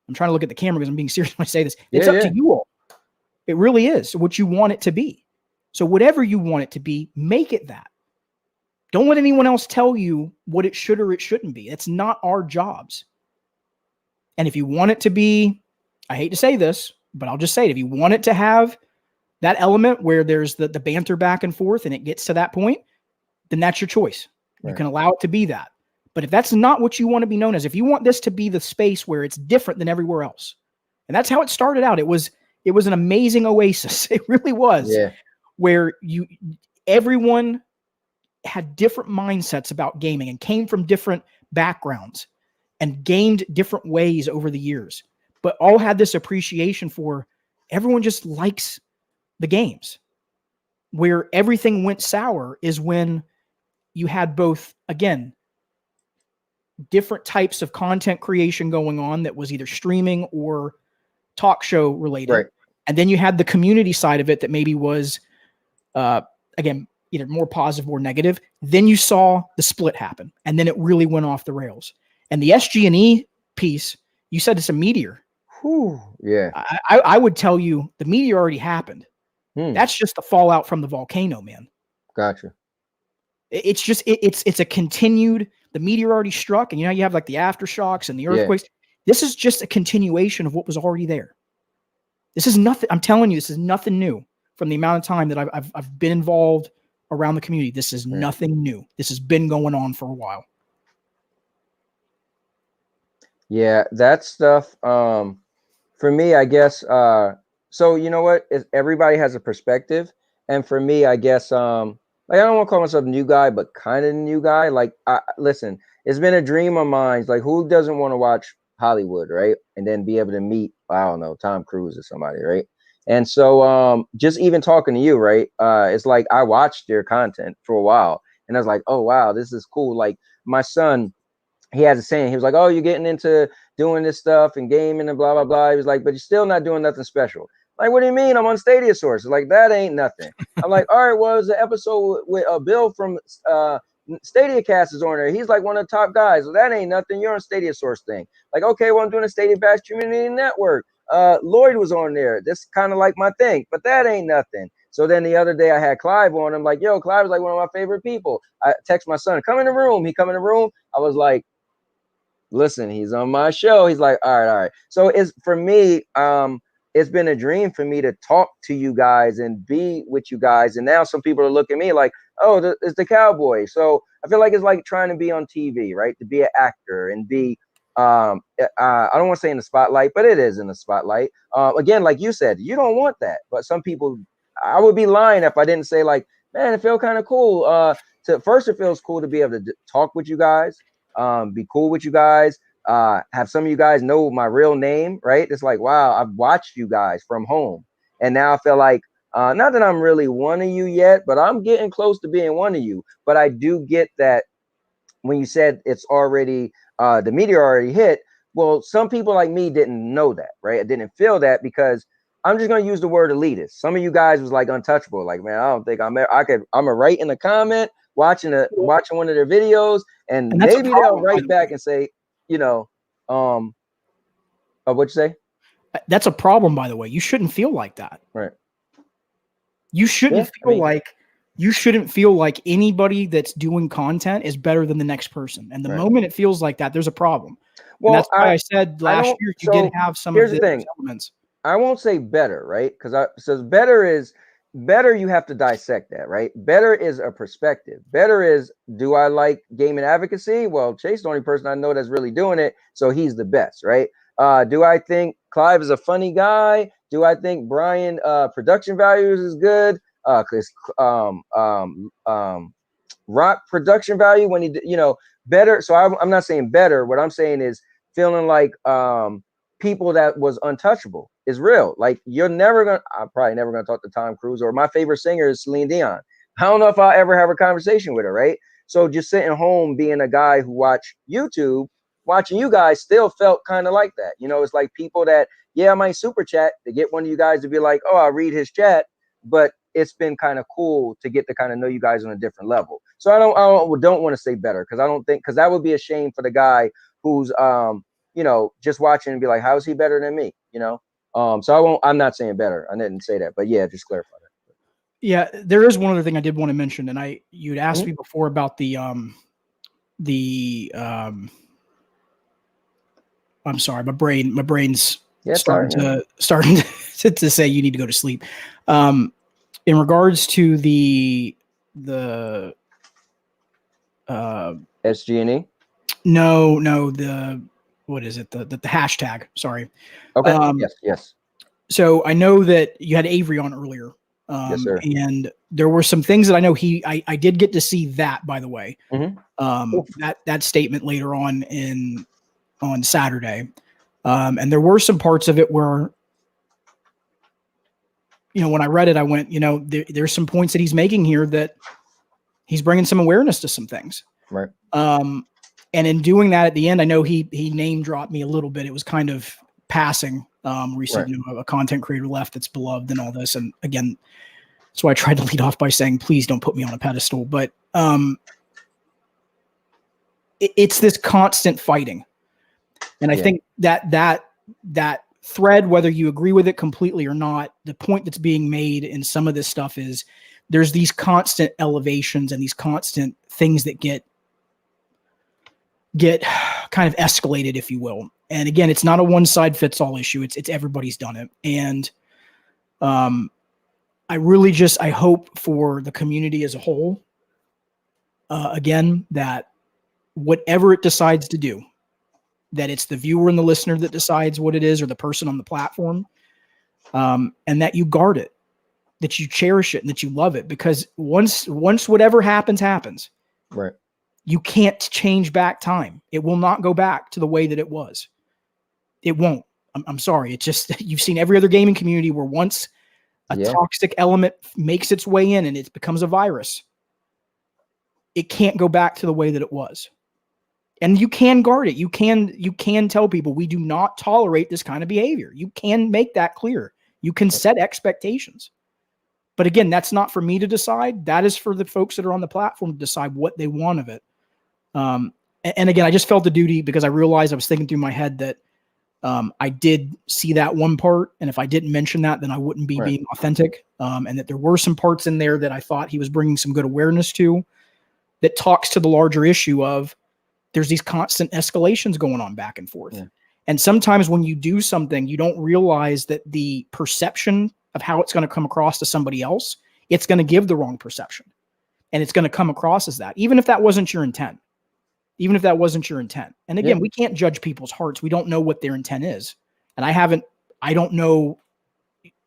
I'm trying to look at the camera because I'm being serious when I say this. It's up to you all. It really is what you want it to be. So whatever you want it to be, make it that. Don't let anyone else tell you what it should or it shouldn't be. It's not our jobs. And if you want it to be, I hate to say this, but I'll just say it. If you want it to have that element where there's the banter back and forth and it gets to that point, then that's your choice. Right. You can allow it to be that. But if that's not what you want to be known as, if you want this to be the space where it's different than everywhere else, and that's how it started out. It was an amazing oasis. It really was. Yeah. Where everyone had different mindsets about gaming and came from different backgrounds and gamed different ways over the years, but all had this appreciation for everyone just likes the games. Where everything went sour is when you had both, again, different types of content creation going on that was either streaming or talk show related. Right. And then you had the community side of it that maybe was, again, either more positive or negative. Then you saw the split happen, and then it really went off the rails. And the SG&E piece, you said it's a meteor. Whew, yeah. I would tell you the meteor already happened. That's just the fallout from the volcano, man. Gotcha. It's just, it's a continued, the meteor already struck, and you know, you have like the aftershocks and the earthquakes. Yeah. This is just a continuation of what was already there. This is nothing. I'm telling you, this is nothing new from the amount of time that I've been involved around the community. This is nothing new. This has been going on for a while. Yeah, that stuff, for me, I guess, so you know what, everybody has a perspective. And for me, I guess, like, I don't want to call myself a new guy, but kind of a new guy. Like, listen, it's been a dream of mine. Like, who doesn't want to watch Hollywood, right? And then be able to meet, I don't know, Tom Cruise or somebody, right? And so just even talking to you, right? It's like I watched your content for a while, and I was like, oh, wow, this is cool. Like, my son, he has a saying. He was like, oh, you're getting into doing this stuff and gaming and blah, blah, blah. He was like, but you're still not doing nothing special. Like, what do you mean? I'm on Stadia Source. Like, that ain't nothing. I'm like, all right, well, it's an episode with Bill from Stadia Cast is on there. He's like one of the top guys. So that ain't nothing. You're on Stadia Source thing. Like, okay, well, I'm doing a Stadia Bash Community Network. Lloyd was on there. This kind of like my thing, but that ain't nothing. So then the other day I had Clive on. I'm like, yo, Clive was like one of my favorite people. I text my son, come in the room. He come in the room. I was like, listen, he's on my show. He's like, all right. So it's, for me, it's been a dream for me to talk to you guys and be with you guys. And now some people are looking at me like, oh, it's the Cowboy. So I feel like it's like trying to be on TV, right? To be an actor and be, I don't want to say in the spotlight, but it is in the spotlight. Again, like you said, you don't want that. But some people, I would be lying if I didn't say like, man, it feels kind of cool. First, it feels cool to be able to talk with you guys, be cool with you guys. Have some of you guys know my real name, right? It's like, wow, I've watched you guys from home. And now I feel like, not that I'm really one of you yet, but I'm getting close to being one of you. But I do get that when you said it's already, the meteor already hit. Well, some people like me didn't know that, right? I didn't feel that because I'm just going to use the word elitist. Some of you guys was like untouchable. Like, man, I don't think I'm a write in a comment, watching one of their videos, and maybe they'll write back and say, you know, what'd you say? That's a problem, by the way. You shouldn't feel like that. Right. You shouldn't feel like anybody that's doing content is better than the next person. And the moment it feels like that, there's a problem. Well, and that's why I said last year you did have some of the elements. I won't say better, right? Because better, you have to dissect that, right? Better is a perspective. Better is, do I like gaming advocacy? Well, Chase is the only person I know that's really doing it, so he's the best, right? Do I think Clive is a funny guy? Do I think Brian production values is good? Because Rock production value when he, better. So I'm not saying better. What I'm saying is feeling like people that was untouchable is real. Like I'm probably never gonna talk to Tom Cruise, or my favorite singer is Celine Dion. I don't know if I'll ever have a conversation with her, right? So just sitting home, being a guy who watched YouTube, watching you guys still felt kind of like that. It's like people that, I might super chat to get one of you guys to be like, oh, I'll read his chat, but it's been kind of cool to get to kind of know you guys on a different level. So I don't want to say better, because that would be a shame for the guy who's just watching and be like, how is he better than me? So I'm not saying better. I didn't say that, but yeah, just clarify that. Yeah, there is one other thing I did want to mention, and you'd asked me before about I'm sorry, my brain's starting to say you need to go to sleep. In regards to the SG&E? No, what is it? The hashtag. Sorry. Okay. Yes. So I know that you had Avery on earlier. Yes, sir. And there were some things that I know I did get to see that, by the way. That statement later on Saturday. And there were some parts of it where, when I read it, I went, there's some points that he's making here that he's bringing some awareness to some things. Right. And in doing that at the end, I know he name dropped me a little bit. It was kind of passing. Recently, a content creator left that's beloved and all this. And again, that's why I tried to lead off by saying, please don't put me on a pedestal. But it's this constant fighting. And I think that thread, whether you agree with it completely or not, the point that's being made in some of this stuff is there's these constant elevations and these constant things that get kind of escalated, if you will. And again, it's not a one side fits all issue. It's everybody's done it. And I hope for the community as a whole, again, that whatever it decides to do, that it's the viewer and the listener that decides what it is, or the person on the platform, and that you guard it, that you cherish it, and that you love it. Because once whatever happens, right, you can't change back time. It will not go back to the way that it was. It won't. I'm sorry. It's just, you've seen every other gaming community where once a toxic element makes its way in and it becomes a virus, it can't go back to the way that it was. And you can guard it. You can tell people, we do not tolerate this kind of behavior. You can make that clear. You can set expectations. But again, that's not for me to decide. That is for the folks that are on the platform to decide what they want of it. And again, I just felt the duty, because I realized, I was thinking through my head that I did see that one part. And if I didn't mention that, then I wouldn't be being authentic. And that there were some parts in there that I thought he was bringing some good awareness to, that talks to the larger issue of there's these constant escalations going on back and forth. Yeah. And sometimes when you do something, you don't realize that the perception of how it's going to come across to somebody else, it's going to give the wrong perception. And it's going to come across as that, even if that wasn't your intent. And again, we can't judge people's hearts. We don't know what their intent is. And I don't know,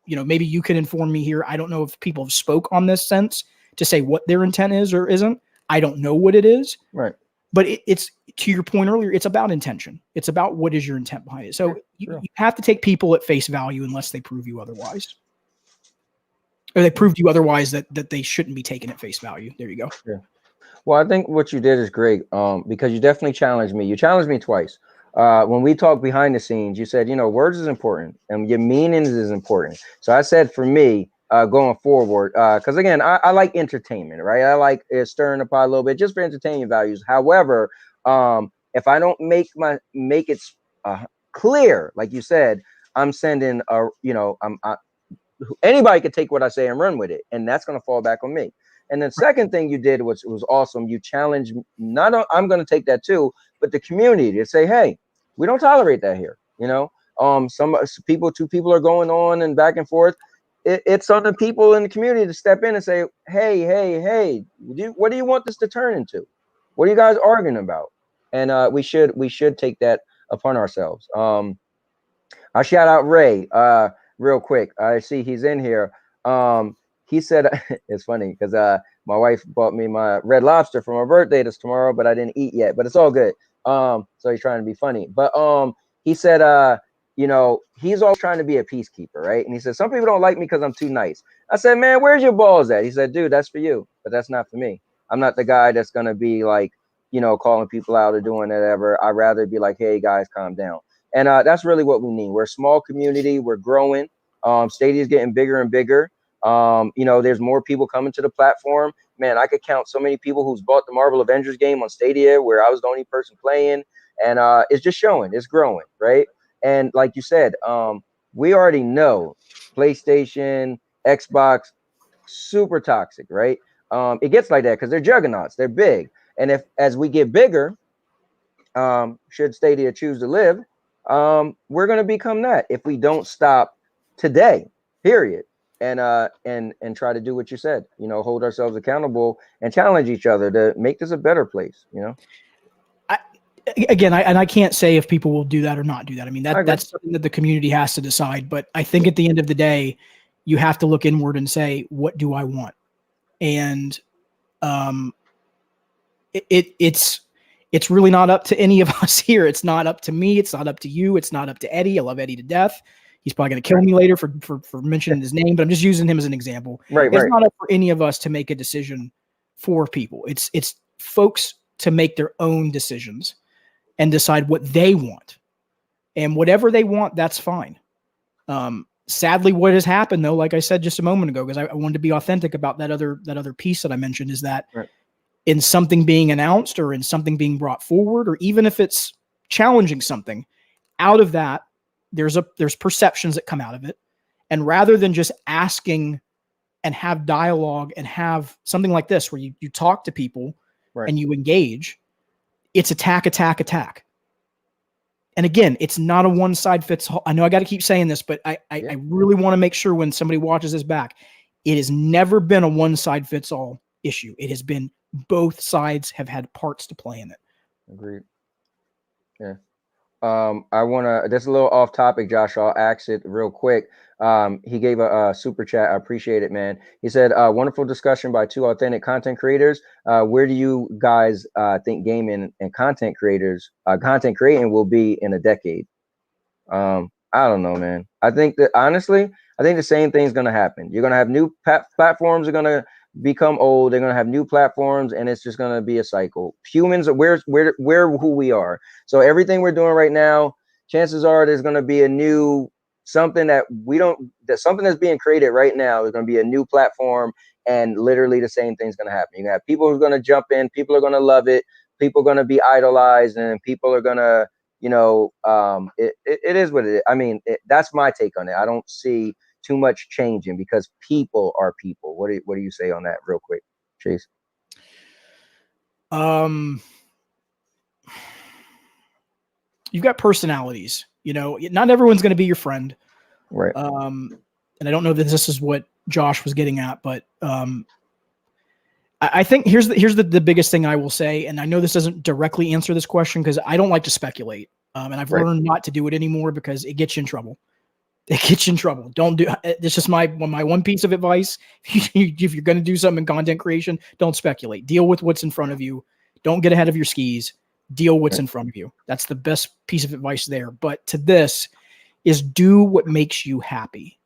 maybe you can inform me here. I don't know if people have spoke on this sense to say what their intent is or isn't. I don't know what it is. Right. But it's, to your point earlier, it's about intention. It's about what is your intent behind it. So you have to take people at face value unless they prove you otherwise. Or they proved you otherwise that they shouldn't be taken at face value. There you go. Yeah. Well, I think what you did is great, because you definitely challenged me. You challenged me twice. When we talked behind the scenes, you said, words is important and your meanings is important. So I said, for me, going forward, because again, I like entertainment, right? I like stirring the pot a little bit just for entertainment values. However, if I don't make it clear, like you said, I'm sending anybody could take what I say and run with it, and that's going to fall back on me. And then second thing you did, which was awesome, you challenged I'm going to take that too, but the community to say, hey, we don't tolerate that here. Two people are going on and back and forth. It's on the people in the community to step in and say, hey, what do you want this to turn into? What are you guys arguing about? And we should take that upon ourselves. I shout out Ray. real quick. I see he's in here. He said it's funny because my wife bought me my Red Lobster for my birthday this tomorrow, but I didn't eat yet. But it's all good. So he's trying to be funny. But he said you know, he's always trying to be a peacekeeper, right? And he said some people don't like me because I'm too nice. I said, man, where's your balls at? He said, dude, that's for you, but that's not for me. I'm not the guy that's gonna be like, you know, calling people out or doing whatever. I'd rather be like, hey guys, calm down. And that's really what we need. We're a small community. We're growing. Stadia's getting bigger and bigger. You know, there's more people coming to the platform. Man, I could count so many people who's bought the Marvel Avengers game on Stadia where I was the only person playing. And it's just showing, it's growing, right? And like you said, we already know PlayStation, Xbox, super toxic, right? It gets like that because they're juggernauts, they're big. And if as we get bigger, should Stadia choose to live, we're going to become that if we don't stop today, period. And try to do what you said, you know, hold ourselves accountable and challenge each other to make this a better place, you know. I can't say if people will do that or not do that. I mean, that's something that the community has to decide. But I think at the end of the day, you have to look inward and say, what do I want? And it's really not up to any of us here. It's not up to me. It's not up to you. It's not up to Eddie. I love Eddie to death. He's probably going to kill me later for mentioning his name, but I'm just using him as an example. Right. It's not up for any of us to make a decision for people. It's folks to make their own decisions and decide what they want. And whatever they want, that's fine. Sadly, what has happened, though, like I said just a moment ago, because I wanted to be authentic about that other piece that I mentioned, is that in something being announced or in something being brought forward, or even if it's challenging something, out of that, there's perceptions that come out of it. And rather than just asking and have dialogue and have something like this where you talk to people and you engage, it's attack. And again, it's not a one side fits all. I know I got to keep saying this, but I really want to make sure when somebody watches this back, it has never been a one side fits all issue. It has been both sides have had parts to play in it. Agreed. Yeah. I want to, that's a little off topic, Josh. I'll ask it real quick. He gave a super chat. I appreciate it, man. He said, wonderful discussion by two authentic content creators. Where do you guys think gaming and content creating will be in a decade? I don't know, man. I think that honestly, I think the same thing's going to happen. You're going to have new platforms are going to become old. They're going to have new platforms, and it's just going to be a cycle. Humans are we're who we are. So everything we're doing right now, chances are there's going to be a new something that something that's being created right now is going to be a new platform, and literally the same thing's going to happen. You have people who are going to jump in, people are going to love it, people are going to be idolized, and people are going to, you know, it is what it is. I mean, that's my take on it. I don't see too much changing because people are people. What do you say on that real quick, Chase? You've got personalities, you know, not everyone's going to be your friend. Right. And I don't know that this is what Josh was getting at, but I think here's the biggest thing I will say. And I know this doesn't directly answer this question because I don't like to speculate. And I've learned not to do it anymore because it gets you in trouble. Don't do it's just my one piece of advice. If you're going to do something in content creation, don't speculate. Deal with what's in front of you. Don't get ahead of your skis. Deal what's in front of you. That's the best piece of advice there. But to this is do what makes you happy.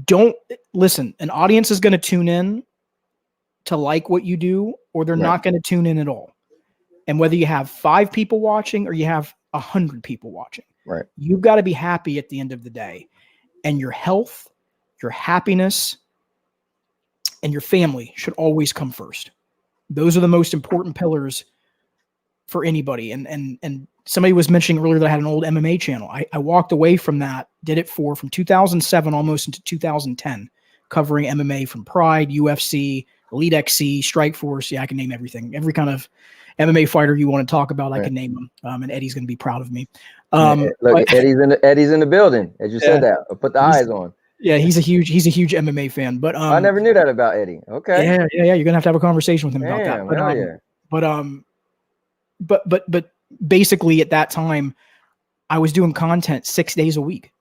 Don't listen. An audience is going to tune in to like what you do, or they're not going to tune in at all. And whether you have 5 people watching or you have 100 people watching, you've got to be happy at the end of the day. And your health, your happiness, and your family should always come first. Those are the most important pillars for anybody. And somebody was mentioning earlier that I had an old MMA channel. I walked away from that, did it from 2007 almost into 2010, covering MMA from Pride, UFC, Elite XC, Strikeforce. Yeah, I can name everything. Every kind of MMA fighter you want to talk about, I can name them. And Eddie's going to be proud of me. Look, Eddie's in the building, as you said that. I'll put the eyes on. Yeah, he's a huge MMA fan. But I never knew that about Eddie. Okay. Yeah. You're gonna have to have a conversation with him about that. But basically at that time, I was doing content 6 days a week.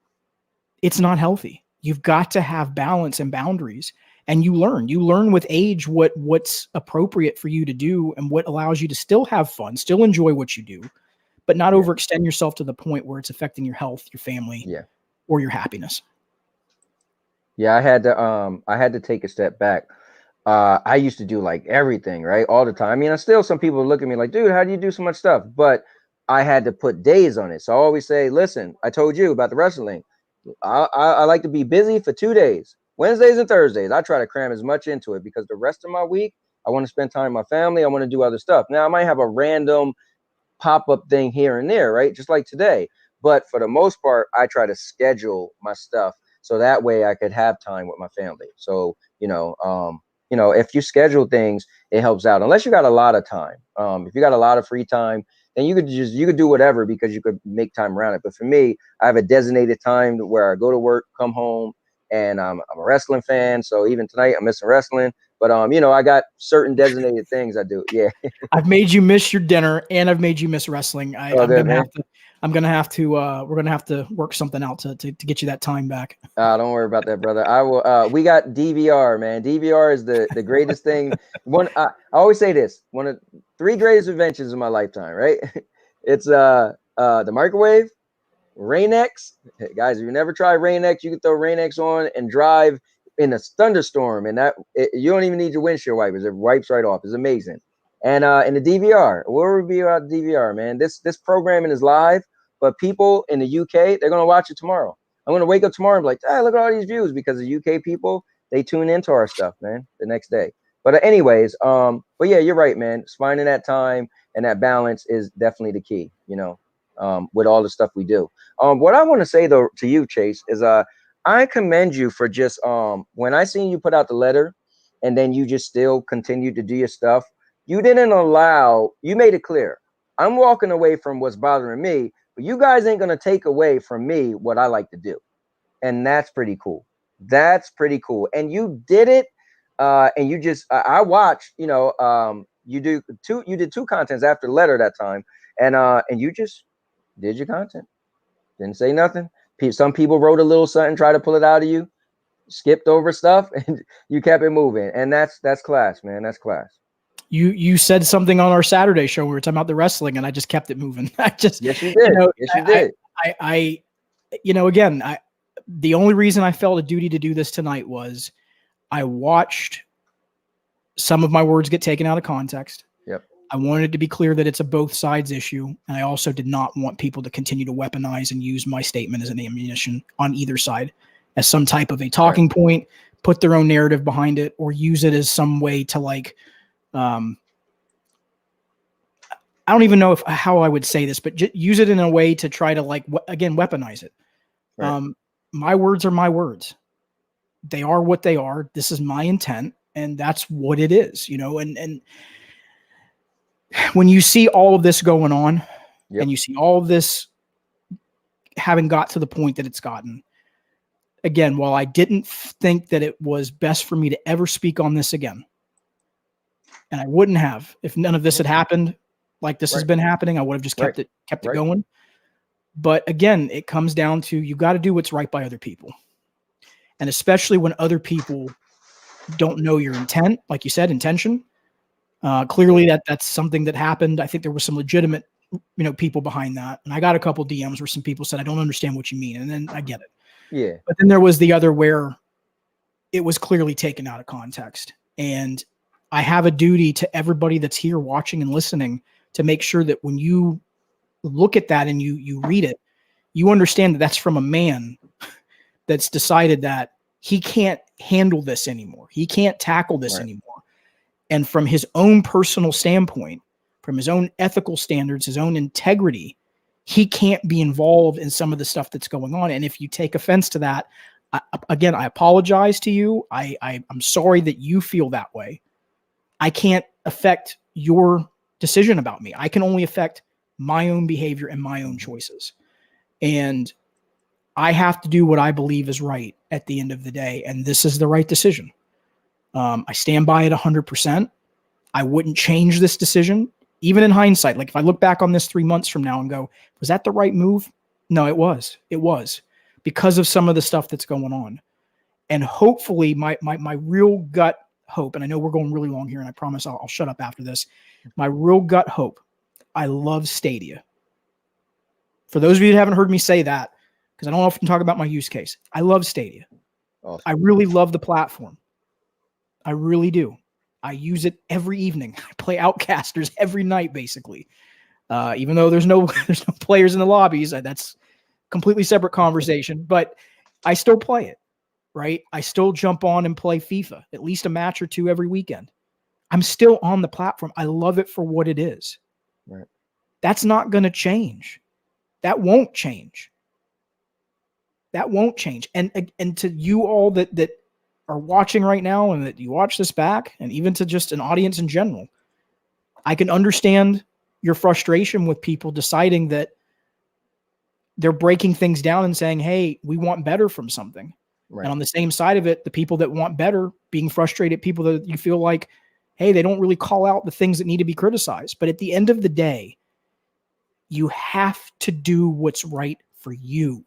it's not healthy. You've got to have balance and boundaries, and you learn with age what's appropriate for you to do and what allows you to still have fun, still enjoy what you do, but not overextend yourself to the point where it's affecting your health, your family, or your happiness. Yeah, I had to take a step back. I used to do like everything, right? All the time. I mean, I still, some people look at me like, dude, how do you do so much stuff? But I had to put days on it. So I always say, listen, I told you about the wrestling. I like to be busy for 2 days, Wednesdays and Thursdays. I try to cram as much into it because the rest of my week, I want to spend time with my family. I want to do other stuff. Now I might have a random pop-up thing here and there, right? Just like today. But for the most part, I try to schedule my stuff so that way I could have time with my family. So, if you schedule things, it helps out. Unless you got a lot of time. If you got a lot of free time, then you could do whatever because you could make time around it. But for me, I have a designated time where I go to work, come home, and I'm a wrestling fan. So even tonight, I'm missing wrestling. But I got certain designated things I do. Yeah. I've made you miss your dinner, and I've made you miss wrestling. We're gonna have to work something out to get you that time back. Don't worry about that, brother. I will. We got DVR, man. DVR is the greatest thing. I always say this: one of 3 greatest inventions of my lifetime. Right? It's the microwave, Rain-X. Guys, if you never tried Rain-X, you can throw Rain-X on and drive in a thunderstorm, and you don't even need your windshield wipers. It wipes right off. It's amazing. And the DVR, we'll review about DVR, man. This programming is live, but people in the UK, they're gonna watch it tomorrow. I'm gonna wake up tomorrow and be like, look at all these views, because the UK people, they tune into our stuff, man, the next day. But anyways, but yeah, you're right, man. Finding that time and that balance is definitely the key, with all the stuff we do. What I want to say though to you, Chase, is I commend you for just when I seen you put out the letter and then you just still continued to do your stuff. You made it clear. I'm walking away from what's bothering me, but you guys ain't gonna take away from me what I like to do. And that's pretty cool. That's pretty cool. And you did it. And you just I watched, you did 2 contents after the letter that time, and you just did your content. Didn't say nothing. Some people wrote a little something, try to pull it out of you, skipped over stuff, and you kept it moving. And that's class, man. That's class. You said something on our Saturday show. We were talking about the wrestling, and I just kept it moving. Yes, you did. Yes, you did. Again, the only reason I felt a duty to do this tonight was I watched some of my words get taken out of context. Yep. I wanted to be clear that it's a both sides issue. And I also did not want people to continue to weaponize and use my statement as an ammunition on either side as some type of a talking point, put their own narrative behind it, or use it as some way to I don't even know how I would say this, but use it in a way to try to weaponize it. Right. My words are my words. They are what they are. This is my intent, and that's what it is, and when you see all of this going on, and you see all of this having got to the point that it's gotten, again, while I didn't think that it was best for me to ever speak on this again, and I wouldn't have if none of this had happened like this has been happening, I would have just kept it going. But again, it comes down to, you got to do what's right by other people. And especially when other people don't know your intent, like you said, intention. Clearly that's something that happened. I think there was some legitimate, people behind that. And I got a couple DMs where some people said, I don't understand what you mean. And then I get it. Yeah. But then there was the other where it was clearly taken out of context. And I have a duty to everybody that's here watching and listening to make sure that when you look at that and you read it, you understand that that's from a man that's decided that he can't handle this anymore. He can't tackle this anymore. And from his own personal standpoint, from his own ethical standards, his own integrity, he can't be involved in some of the stuff that's going on. And if you take offense to that, I apologize to you. I'm sorry that you feel that way. I can't affect your decision about me. I can only affect my own behavior and my own choices. And I have to do what I believe is right at the end of the day. And this is the right decision. I stand by it 100%. I wouldn't change this decision, even in hindsight. Like if I look back on this 3 months from now and go, was that the right move? No, it was. because of some of the stuff that's going on. And hopefully my real gut hope, and I know we're going really long here, and I promise I'll shut up after this. My real gut hope, I love Stadia. For those of you that haven't heard me say that, because I don't often talk about my use case, I love Stadia. Awesome. I really love the platform. I really do. I use it every evening. I play Outcasters every night, basically. Even though there's no players in the lobbies, that's completely separate conversation. But I still play it, right? I still jump on and play FIFA, at least a match or two every weekend. I'm still on the platform. I love it for what it is. Right. That's not going to change. That won't change. That won't change. And to you all that are watching right now and that you watch this back, and even to just an audience in general, I can understand your frustration with people deciding that they're breaking things down and saying, hey, we want better from something. Right. And on the same side of it, the people that want better being frustrated, people that you feel like, hey, they don't really call out the things that need to be criticized. But at the end of the day, you have to do what's right for you,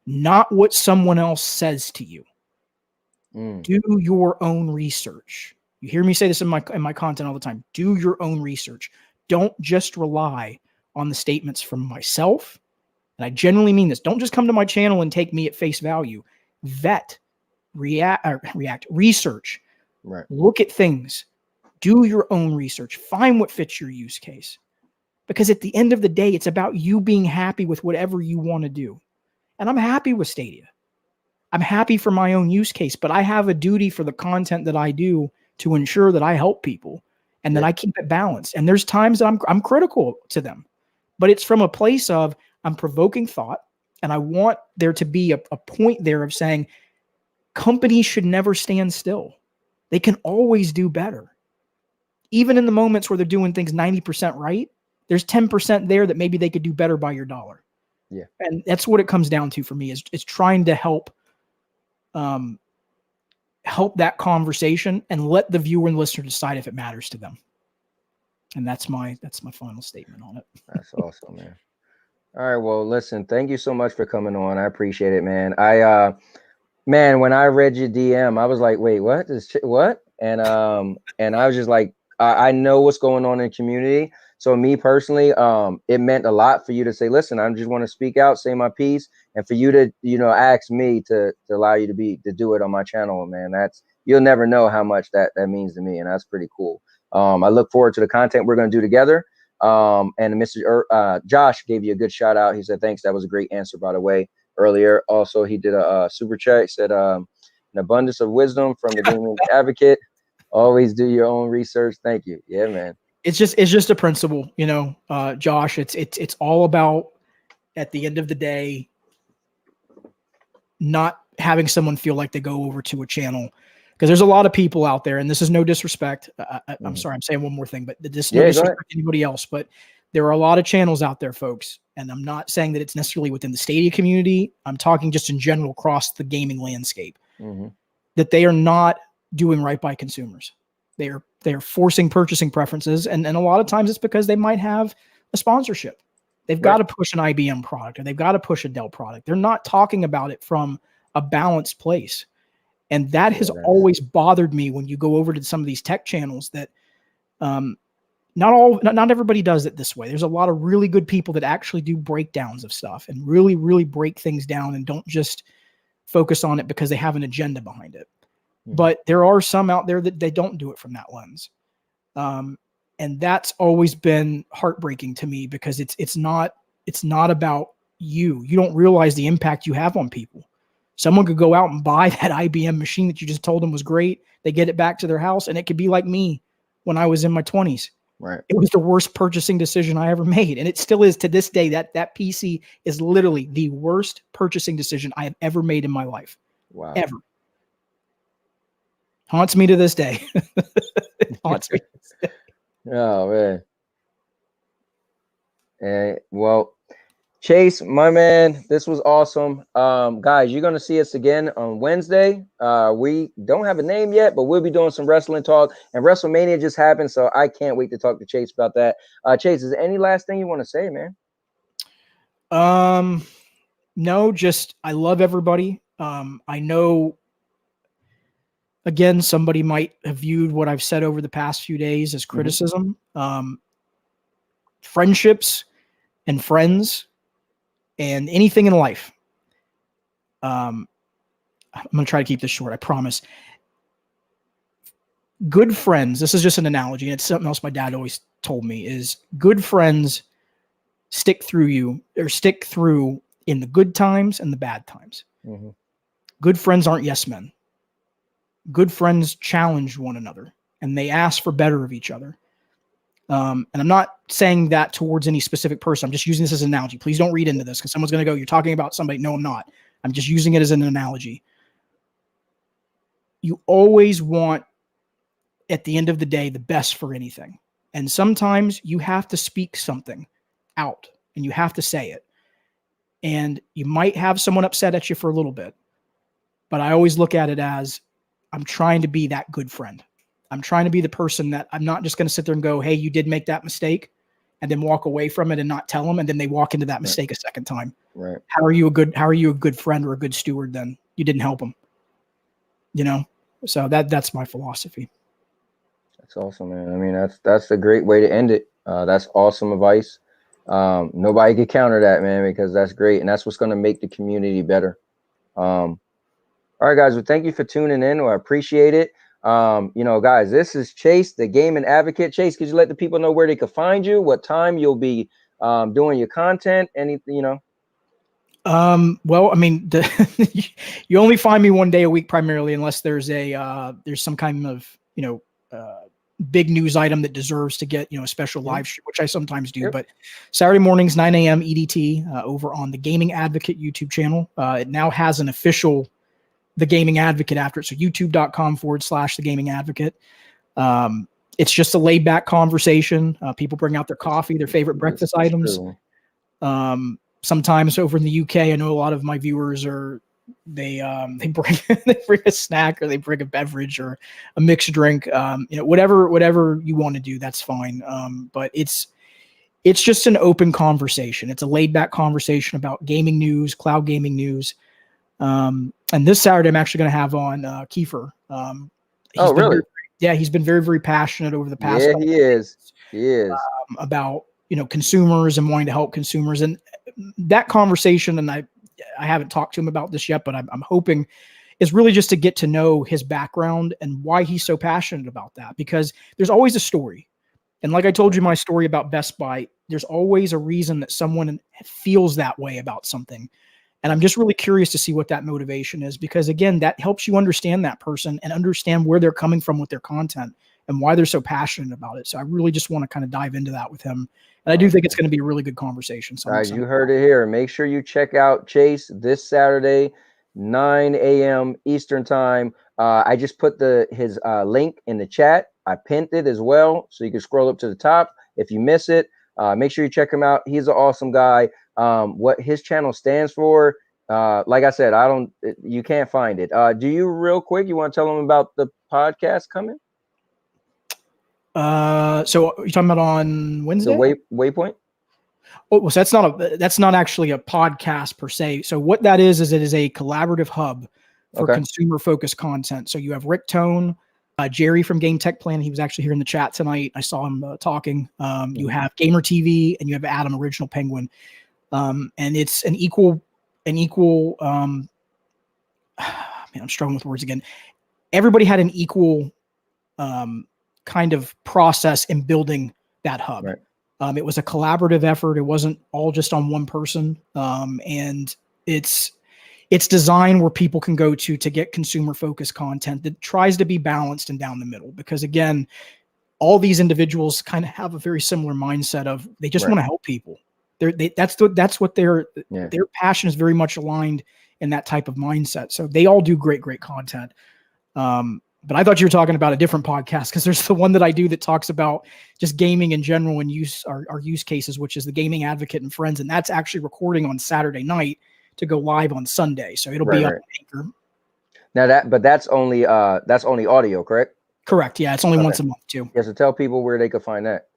not what someone else says to you. Do your own research. You hear me say this in my content all the time. Do your own research. Don't just rely on the statements from myself. And I genuinely mean this. Don't just come to my channel and take me at face value. Vet, research. Right. Look at things. Do your own research. Find what fits your use case. Because at the end of the day, it's about you being happy with whatever you want to do. And I'm happy with Stadia. I'm happy for my own use case, but I have a duty for the content that I do to ensure that I help people and that I keep it balanced. And there's times that I'm critical to them, but it's from a place of I'm provoking thought, and I want there to be a point there of saying companies should never stand still. They can always do better. Even in the moments where they're doing things 90% right, there's 10% there that maybe they could do better by your dollar. Yeah. And that's what it comes down to for me is trying to help that conversation and let the viewer and listener decide if it matters to them. And that's my final statement on it. That's awesome, man. All right. Well, listen, thank you so much for coming on. I appreciate it, man. Man, when I read your DM, I was like, wait, what? What? And I was just like, I know what's going on in the community. So me personally, it meant a lot for you to say, listen, I just want to speak out, say my piece, and for you to, ask me to allow you to do it on my channel, man. You'll never know how much that means to me, and that's pretty cool. I look forward to the content we're going to do together. And Mr. Josh gave you a good shout out. He said, thanks. That was a great answer, by the way, earlier. Also, he did a super chat. He said, an abundance of wisdom from the gaming advocate. Always do your own research. Thank you. Yeah, man. It's just a principle, Josh. It's all about, at the end of the day, not having someone feel like they go over to a channel, because there's a lot of people out there, and this is no disrespect. I'm sorry, I'm saying one more thing, but this is no disrespect to anybody else, but there are a lot of channels out there, folks, and I'm not saying that it's necessarily within the Stadia community. I'm talking just in general across the gaming landscape, that they are not doing right by consumers. They are forcing purchasing preferences, and a lot of times it's because they might have a sponsorship. They've got to push an IBM product, or they've got to push a Dell product. They're not talking about it from a balanced place. And that has always bothered me when you go over to some of these tech channels that not everybody does it this way. There's a lot of really good people that actually do breakdowns of stuff and really, really break things down and don't just focus on it because they have an agenda behind it. But there are some out there that they don't do it from that lens. And that's always been heartbreaking to me, because it's not about you. You don't realize the impact you have on people. Someone could go out and buy that IBM machine that you just told them was great. They get it back to their house, and it could be like me when I was in my 20s. Right. It was the worst purchasing decision I ever made. And it still is to this day. That PC is literally the worst purchasing decision I have ever made in my life. Wow. Ever. Haunts me to this day. Haunts me to this day. Oh, man. And well, Chase, my man, this was awesome. Guys, you're going to see us again on Wednesday. We don't have a name yet, but we'll be doing some wrestling talk, and WrestleMania just happened, so I can't wait to talk to Chase about that. Chase, is there any last thing you want to say, man? No, just I love everybody. I know, again, somebody might have viewed what I've said over the past few days as criticism. Friendships and friends and anything in life. I'm going to try to keep this short, I promise. Good friends, this is just an analogy, and it's something else my dad always told me, is good friends stick through in the good times and the bad times. Good friends aren't yes men. Good friends challenge one another, and they ask for better of each other. And I'm not saying that towards any specific person. I'm just using this as an analogy. Please don't read into this, because someone's going to go, you're talking about somebody. No, I'm not. I'm just using it as an analogy. You always want, at the end of the day, the best for anything. And sometimes you have to speak something out, and you have to say it. And you might have someone upset at you for a little bit, but I always look at it as, I'm trying to be that good friend. I'm trying to be the person that I'm not just going to sit there and go, hey, you did make that mistake, and then walk away from it and not tell them. And then they walk into that mistake a second time. Right. How are you a good friend or a good steward then? You didn't help them, So that's my philosophy. That's awesome, man. I mean, that's a great way to end it. That's awesome advice. Nobody could counter that, man, because that's great. And that's what's going to make the community better. All right, guys. Well, thank you for tuning in. I appreciate it. Guys, this is Chase, the gaming advocate. Chase, could you let the people know where they could find you, what time you'll be doing your content, anything, Well, I mean, you only find me one day a week primarily, unless there's some kind of, big news item that deserves to get, a special live stream, which I sometimes do. Yep. But Saturday mornings, 9 a.m. EDT, over on the Gaming Advocate YouTube channel. It now has an official The Gaming Advocate after it. So youtube.com/The Gaming Advocate. It's just a laid back conversation. People bring out their coffee, their favorite breakfast items. Sometimes over in the UK, I know a lot of my viewers they bring a snack, or they bring a beverage or a mixed drink. Whatever you want to do, that's fine. But it's just an open conversation. It's a laid back conversation about gaming news, cloud gaming news. And this Saturday, I'm actually going to have on Kiefer. Really? He's been very, very passionate over the past. Yeah, he is. About consumers and wanting to help consumers, and that conversation. And I haven't talked to him about this yet, but I'm hoping is really just to get to know his background and why he's so passionate about that. Because there's always a story, and like I told you, my story about Best Buy, there's always a reason that someone feels that way about something. And I'm just really curious to see what that motivation is, because again, that helps you understand that person and understand where they're coming from with their content and why they're so passionate about it. So I really just want to kind of dive into that with him. And I do think it's going to be a really good conversation. So you heard it here. Make sure you check out Chase this Saturday, 9 a.m. Eastern time. I just put his link in the chat. I pinned it as well, so you can scroll up to the top. If you miss it, make sure you check him out. He's an awesome guy. What his channel stands for, like I said, you can't find it. Do you real quick, you want to tell them about the podcast coming? So you're talking about on Wednesday? The Waypoint? Oh, so that's not actually a podcast per se. So what that is it is a collaborative hub for consumer focused content. So you have Rick Tone, Jerry from Game Tech Plan. He was actually here in the chat tonight. I saw him talking. You have Gamer TV, and you have Adam, Original Penguin. And it's an equal man, I'm struggling with words again. Everybody had an equal kind of process in building that hub. Right. It was a collaborative effort. It wasn't all just on one person. And it's designed where people can go to get consumer focused content that tries to be balanced and down the middle. Because again, all these individuals kind of have a very similar mindset of they just want to help people. That's what their passion is very much aligned in that type of mindset. So they all do great content. But I thought you were talking about a different podcast, because there's the one that I do that talks about just gaming in general and our use cases, which is the Gaming Advocate and Friends. And that's actually recording on Saturday night to go live on Sunday. So it'll be on Anchor. Now that's only audio, correct? Correct. Yeah. It's only once a month too. Yeah. So tell people where they can find that.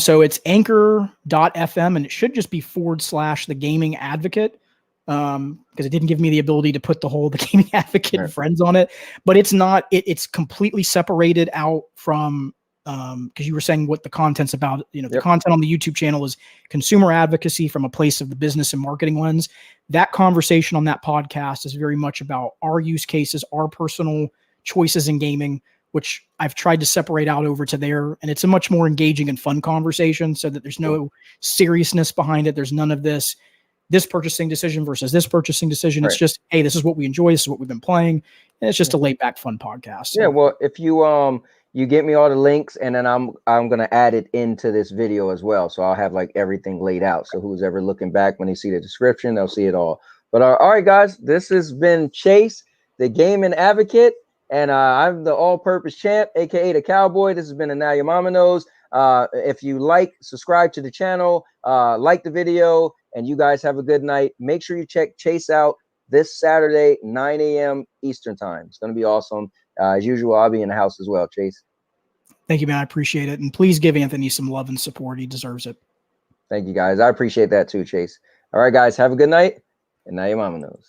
So it's anchor.fm, and it should just be / The Gaming Advocate. because it didn't give me the ability to put the gaming advocate Right. friends on it. But it's not. It's completely separated out from. Because you were saying what the content's about. You know, the content on the YouTube channel is consumer advocacy from a place of the business and marketing lens. That conversation on that podcast is very much about our use cases, our personal choices in gaming, which I've tried to separate out over to there. And it's a much more engaging and fun conversation so that there's no seriousness behind it. There's none of this purchasing decision versus this purchasing decision. It's just, hey, this is what we enjoy. This is what we've been playing. And it's just a laid back, fun podcast. So. Yeah. Well, if you get me all the links, and then I'm going to add it into this video as well. So I'll have like everything laid out. So who's ever looking back, when they see the description, they'll see it all. But all right, guys, this has been Chase, the gaming advocate, and I'm the all-purpose champ, aka the Cowboy. This has been Now Your Mama Knows. If you like, subscribe to the channel, like the video, and you guys have a good night. Make sure you check Chase out this Saturday, 9 a.m. Eastern time. It's going to be awesome. As usual, I'll be in the house as well, Chase. Thank you, man. I appreciate it. And please give Anthony some love and support. He deserves it. Thank you, guys. I appreciate that too, Chase. All right, guys, have a good night. And Now Your Mama Knows.